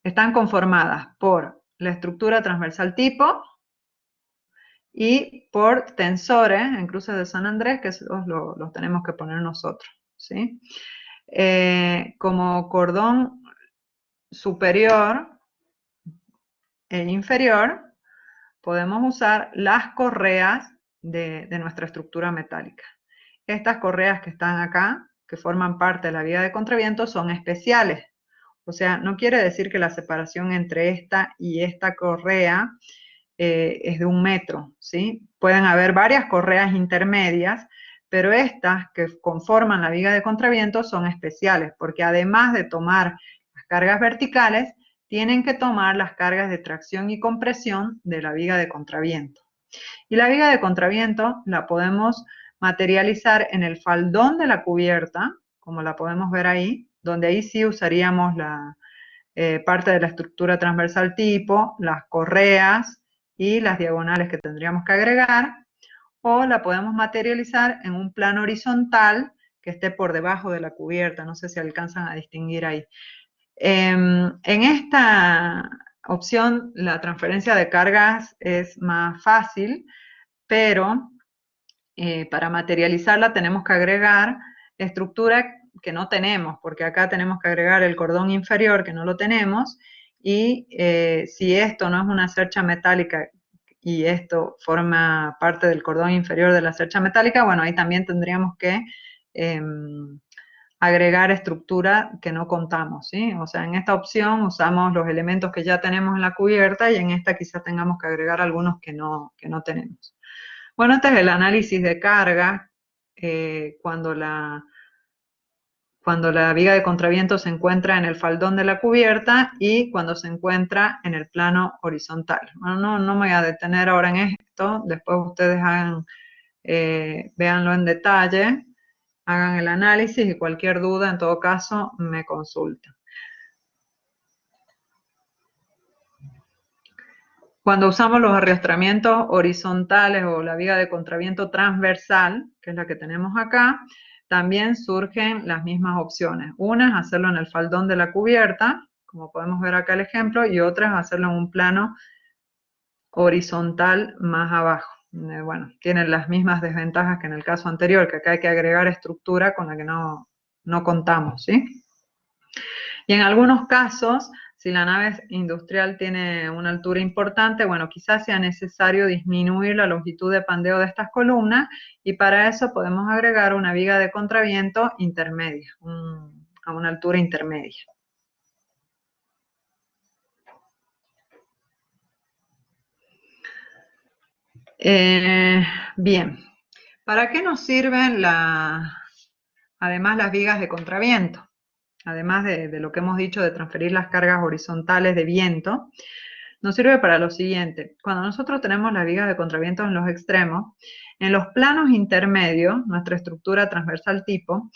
están conformadas por la estructura transversal tipo y por tensores en cruces de San Andrés, que los tenemos que poner nosotros, ¿sí? Como cordón superior e inferior, podemos usar las correas de nuestra estructura metálica. Estas correas que están acá que forman parte de la viga de contraviento son especiales. O sea, no quiere decir que la separación entre esta y esta correa es de 1 metro, ¿sí? Pueden haber varias correas intermedias, pero estas que conforman la viga de contraviento son especiales, porque además de tomar las cargas verticales, tienen que tomar las cargas de tracción y compresión de la viga de contraviento. Y la viga de contraviento la podemos materializar en el faldón de la cubierta, como la podemos ver ahí, donde ahí sí usaríamos la parte de la estructura transversal tipo, las correas y las diagonales que tendríamos que agregar, o la podemos materializar en un plano horizontal que esté por debajo de la cubierta, no sé si alcanzan a distinguir ahí. En esta opción la transferencia de cargas es más fácil, pero para materializarla tenemos que agregar estructura que no tenemos, porque acá tenemos que agregar el cordón inferior que no lo tenemos, y si esto no es una cercha metálica y esto forma parte del cordón inferior de la cercha metálica, bueno, ahí también tendríamos que agregar estructura que no contamos, ¿sí? O sea, en esta opción usamos los elementos que ya tenemos en la cubierta y en esta quizás tengamos que agregar algunos que no tenemos. Bueno, este es el análisis de carga cuando la viga de contraviento se encuentra en el faldón de la cubierta y cuando se encuentra en el plano horizontal. Bueno, no me voy a detener ahora en esto, después ustedes véanlo en detalle, hagan el análisis y cualquier duda, en todo caso, me consultan. Cuando usamos los arrastramientos horizontales o la viga de contraviento transversal, que es la que tenemos acá, también surgen las mismas opciones. Una es hacerlo en el faldón de la cubierta, como podemos ver acá el ejemplo, y otra es hacerlo en un plano horizontal más abajo. Bueno, tienen las mismas desventajas que en el caso anterior, que acá hay que agregar estructura con la que no contamos, ¿sí? Y en algunos casos, si la nave industrial tiene una altura importante, bueno, quizás sea necesario disminuir la longitud de pandeo de estas columnas y para eso podemos agregar una viga de contraviento intermedia, a una altura intermedia. Bien, ¿para qué nos sirven además las vigas de contraviento? Además de lo que hemos dicho de transferir las cargas horizontales de viento, nos sirve para lo siguiente. Cuando nosotros tenemos las vigas de contraviento en los extremos, en los planos intermedios, nuestra estructura transversal tipo,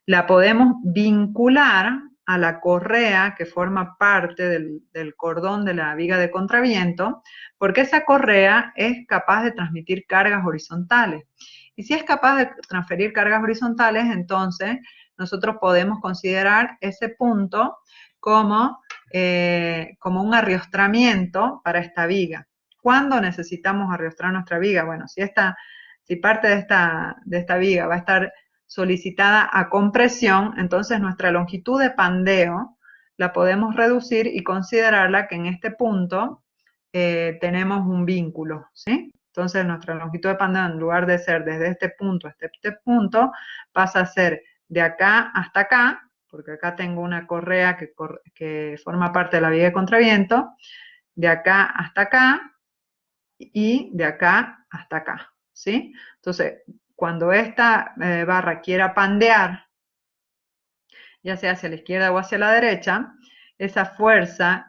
la podemos vincular a la correa que forma parte del cordón de la viga de contraviento, porque esa correa es capaz de transmitir cargas horizontales. Y si es capaz de transferir cargas horizontales, entonces nosotros podemos considerar ese punto como un arriostramiento para esta viga. ¿Cuándo necesitamos arriostrar nuestra viga? Bueno, si parte de esta viga va a estar solicitada a compresión, entonces nuestra longitud de pandeo la podemos reducir y considerarla que en este punto tenemos un vínculo, ¿sí? Entonces nuestra longitud de pandeo, en lugar de ser desde este punto hasta este punto, pasa a ser de acá hasta acá, porque acá tengo una correa que forma parte de la viga de contraviento, de acá hasta acá y de acá hasta acá, ¿sí? Entonces, cuando esta barra quiera pandear, ya sea hacia la izquierda o hacia la derecha, esa fuerza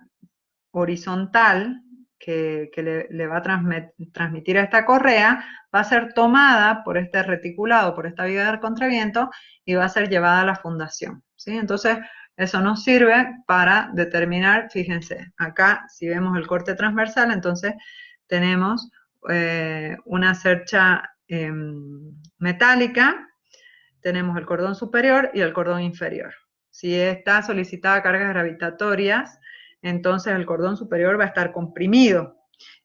horizontal que le va a transmitir a esta correa va a ser tomada por este reticulado, por esta viga de contraviento y va a ser llevada a la fundación, ¿sí? Entonces, eso nos sirve para determinar, fíjense, acá si vemos el corte transversal, entonces tenemos una cercha metálica, tenemos el cordón superior y el cordón inferior. Si está solicitada cargas gravitatorias, entonces el cordón superior va a estar comprimido.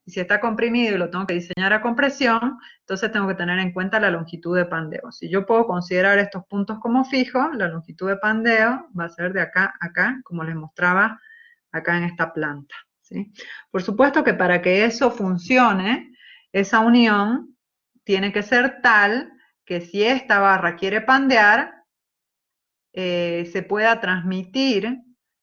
Y si está comprimido y lo tengo que diseñar a compresión, entonces tengo que tener en cuenta la longitud de pandeo. Si yo puedo considerar estos puntos como fijos, la longitud de pandeo va a ser de acá a acá, como les mostraba acá en esta planta, ¿sí? Por supuesto que para que eso funcione, esa unión tiene que ser tal que si esta barra quiere pandear, se pueda transmitir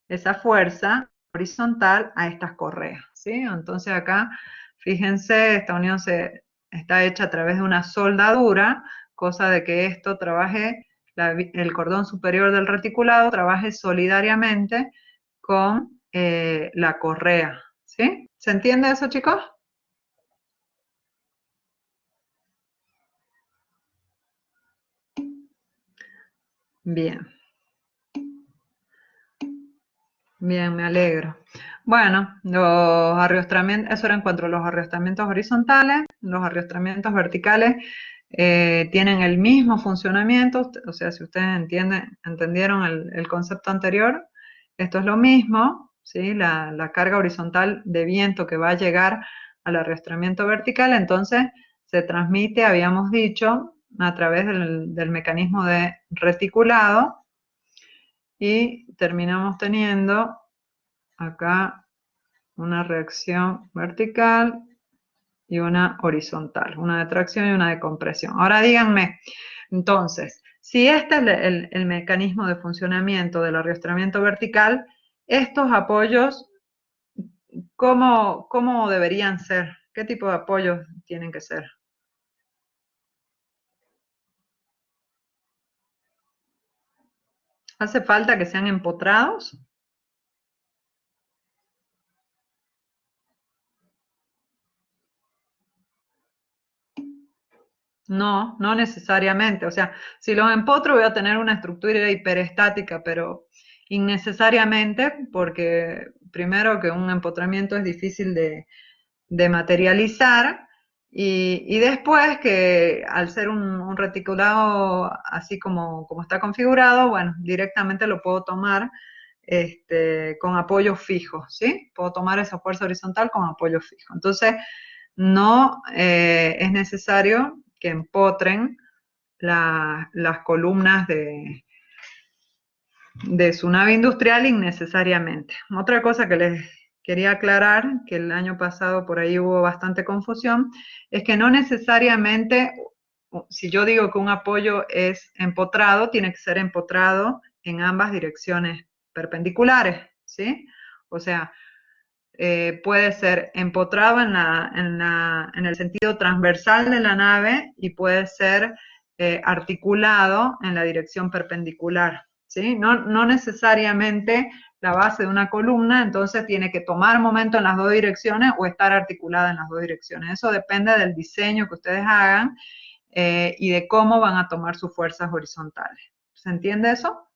esa fuerza horizontal a estas correas, ¿sí? Entonces acá, fíjense, esta unión está hecha a través de una soldadura, cosa de que esto trabaje, el cordón superior del reticulado trabaje solidariamente con la correa, ¿sí? ¿Se entiende eso, chicos? Bien, bien, me alegro. Bueno, los arrastramientos, eso era en cuanto a los arrastramientos horizontales. Los arrastramientos verticales tienen el mismo funcionamiento, o sea, si ustedes entendieron el concepto anterior, esto es lo mismo, ¿sí? La carga horizontal de viento que va a llegar al arrastramiento vertical, entonces se transmite, habíamos dicho, a través del mecanismo de reticulado y terminamos teniendo acá una reacción vertical y una horizontal, una de tracción y una de compresión. Ahora díganme, entonces, si este es el mecanismo de funcionamiento del arrastramiento vertical, estos apoyos, ¿cómo deberían ser? ¿Qué tipo de apoyos tienen que ser? ¿Hace falta que sean empotrados? No, no necesariamente. O sea, si los empotro voy a tener una estructura hiperestática, pero innecesariamente, porque primero que un empotramiento es difícil de materializar y después que al ser un reticulado así como está configurado, bueno, directamente lo puedo tomar con apoyo fijo, ¿sí? Puedo tomar esa fuerza horizontal con apoyo fijo. Entonces, no es necesario que empotren las columnas de su nave industrial innecesariamente. Otra cosa que les quería aclarar, que el año pasado por ahí hubo bastante confusión, es que no necesariamente, si yo digo que un apoyo es empotrado, tiene que ser empotrado en ambas direcciones perpendiculares, ¿sí? O sea, puede ser empotrado en el sentido transversal de la nave y puede ser articulado en la dirección perpendicular, ¿sí? No necesariamente la base de una columna, entonces tiene que tomar momento en las dos direcciones o estar articulada en las dos direcciones. Eso depende del diseño que ustedes hagan y de cómo van a tomar sus fuerzas horizontales. ¿Se entiende eso?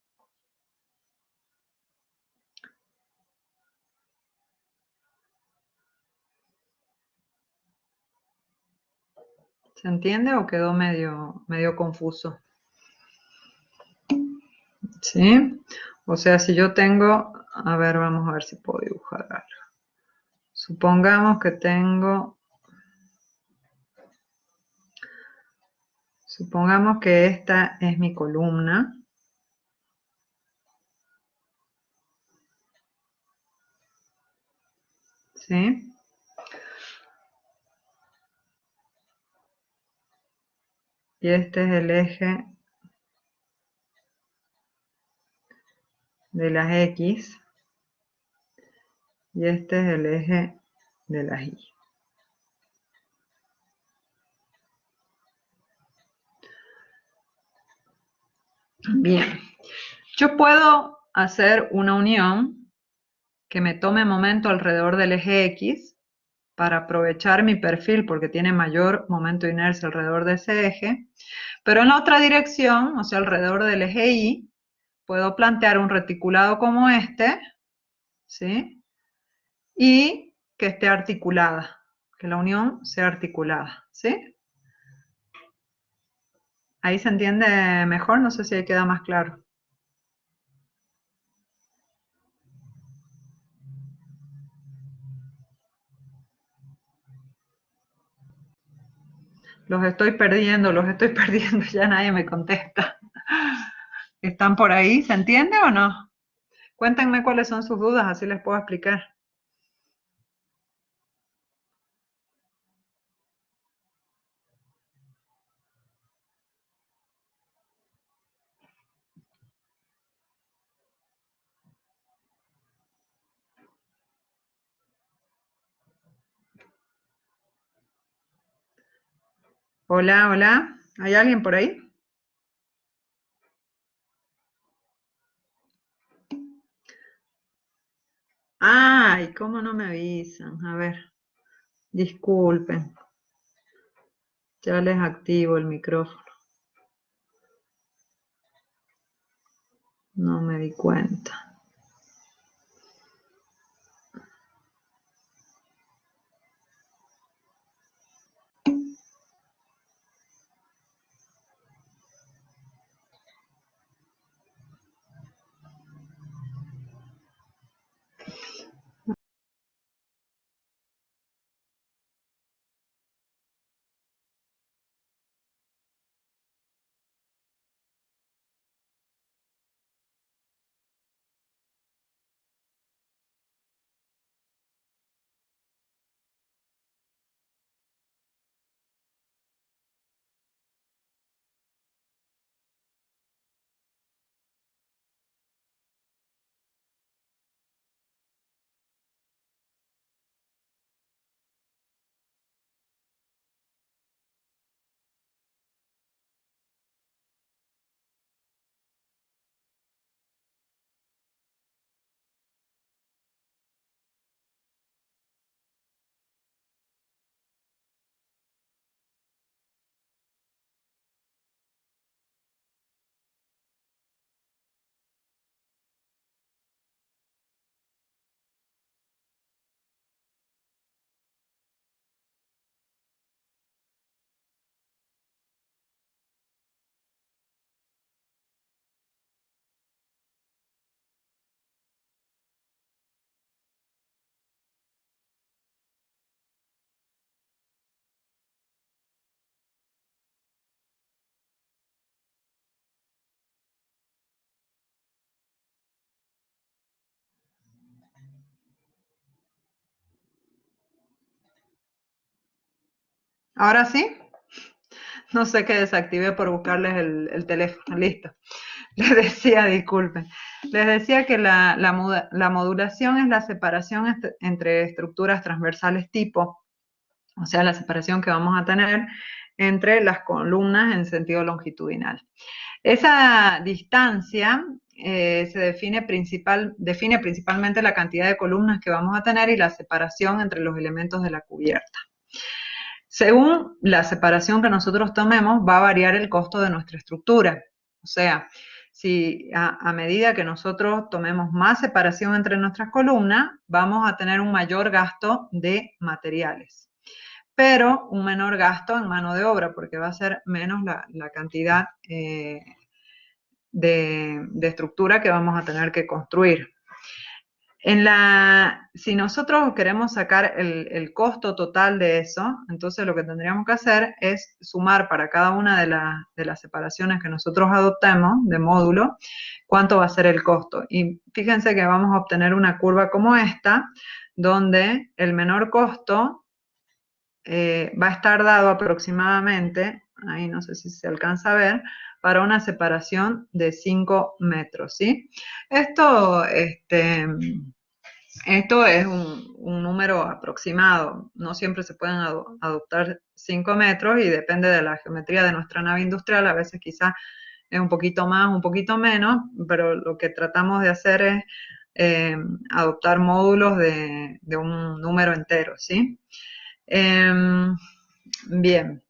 ¿Se entiende o quedó medio confuso? ¿Sí? O sea, si yo tengo, a ver, vamos a ver si puedo dibujar algo. Supongamos que esta es mi columna, ¿sí? Y este es el eje de las X, y este es el eje de las Y. Bien, yo puedo hacer una unión que me tome momento alrededor del eje X para aprovechar mi perfil porque tiene mayor momento de inercia alrededor de ese eje, pero en la otra dirección, o sea, alrededor del eje Y, puedo plantear un reticulado como este, ¿sí? Y que esté articulada, que la unión sea articulada, ¿sí? Ahí se entiende mejor, no sé si ahí queda más claro. los estoy perdiendo, ya nadie me contesta. ¿Están por ahí? ¿Se entiende o no? Cuéntenme cuáles son sus dudas, así les puedo explicar. Hola, hola. ¿Hay alguien por ahí? Ay, ¿cómo no me avisan? A ver, disculpen. Ya les activo el micrófono. No me di cuenta. ¿Ahora sí? No sé qué desactivé por buscarles el teléfono. Listo. Les decía, disculpen. Les decía que la modulación es la separación entre estructuras transversales tipo, o sea, la separación que vamos a tener entre las columnas en sentido longitudinal. Esa distancia define principalmente la cantidad de columnas que vamos a tener y la separación entre los elementos de la cubierta. Según la separación que nosotros tomemos, va a variar el costo de nuestra estructura. O sea, si a medida que nosotros tomemos más separación entre nuestras columnas, vamos a tener un mayor gasto de materiales, pero un menor gasto en mano de obra, porque va a ser menos la cantidad de estructura que vamos a tener que construir. Si nosotros queremos sacar el costo total de eso, entonces lo que tendríamos que hacer es sumar para cada una de las separaciones que nosotros adoptemos de módulo, cuánto va a ser el costo. Y fíjense que vamos a obtener una curva como esta, donde el menor costo va a estar dado aproximadamente, ahí no sé si se alcanza a ver, para una separación de 5 metros, ¿sí? Esto, esto es un número aproximado, no siempre se pueden adoptar 5 metros y depende de la geometría de nuestra nave industrial, a veces quizás es un poquito más, un poquito menos, pero lo que tratamos de hacer es eh, adoptar módulos de un número entero, ¿sí? Bien,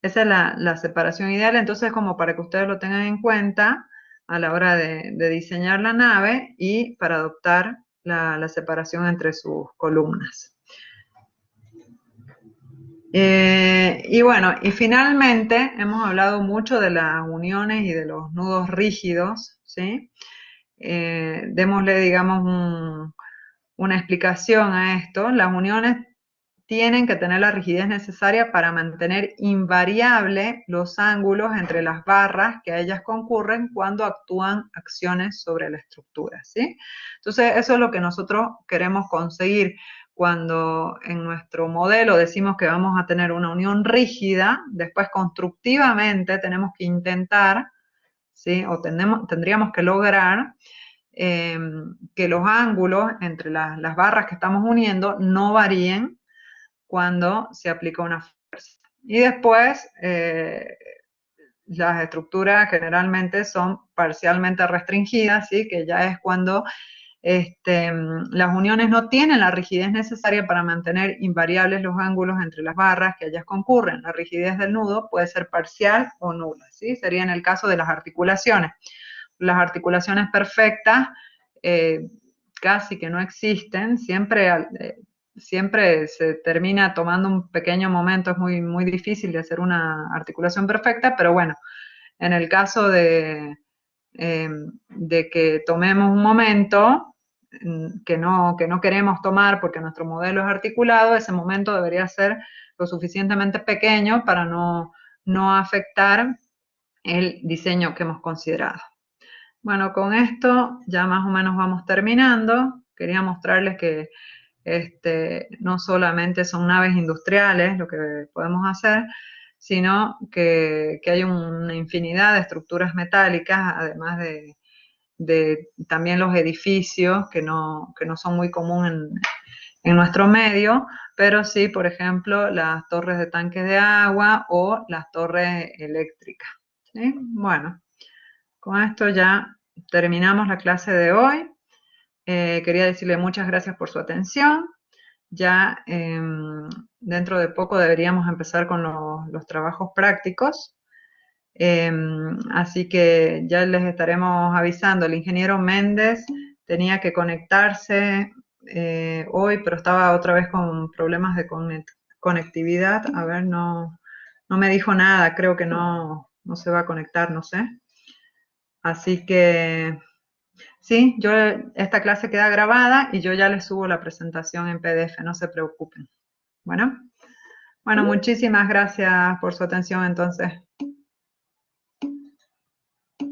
esa es la separación ideal, entonces como para que ustedes lo tengan en cuenta a la hora de diseñar la nave y para adoptar la separación entre sus columnas. Y bueno, y finalmente hemos hablado mucho de las uniones y de los nudos rígidos, ¿sí? Démosle, digamos, una explicación a esto. Las uniones tienen que tener la rigidez necesaria para mantener invariable los ángulos entre las barras que a ellas concurren cuando actúan acciones sobre la estructura, ¿sí? Entonces, eso es lo que nosotros queremos conseguir cuando en nuestro modelo decimos que vamos a tener una unión rígida, después constructivamente tenemos que intentar, ¿sí? O tendríamos que lograr que los ángulos entre las barras que estamos uniendo no varíen cuando se aplica una fuerza. Y después, las estructuras generalmente son parcialmente restringidas, ¿sí? Que ya es cuando las uniones no tienen la rigidez necesaria para mantener invariables los ángulos entre las barras que ellas concurren. La rigidez del nudo puede ser parcial o nula, ¿sí? Sería en el caso de las articulaciones. Las articulaciones perfectas casi que no existen, siempre se termina tomando un pequeño momento, es muy, muy difícil de hacer una articulación perfecta, pero bueno, en el caso de que tomemos un momento que no queremos tomar porque nuestro modelo es articulado, ese momento debería ser lo suficientemente pequeño para no afectar el diseño que hemos considerado. Bueno, con esto ya más o menos vamos terminando. Quería mostrarles que no solamente son naves industriales lo que podemos hacer, sino que hay una infinidad de estructuras metálicas, además de también los edificios, que no son muy comunes en nuestro medio, pero sí, por ejemplo, las torres de tanques de agua o las torres eléctricas. ¿Sí? Bueno, con esto ya terminamos la clase de hoy. Quería decirle muchas gracias por su atención. Ya dentro de poco deberíamos empezar con los trabajos prácticos. Así que ya les estaremos avisando. El ingeniero Méndez tenía que conectarse hoy, pero estaba otra vez con problemas de conectividad. A ver, no me dijo nada, creo que no se va a conectar, no sé. Así que sí, esta clase queda grabada y yo ya les subo la presentación en PDF, no se preocupen. Bueno, muchísimas gracias por su atención entonces.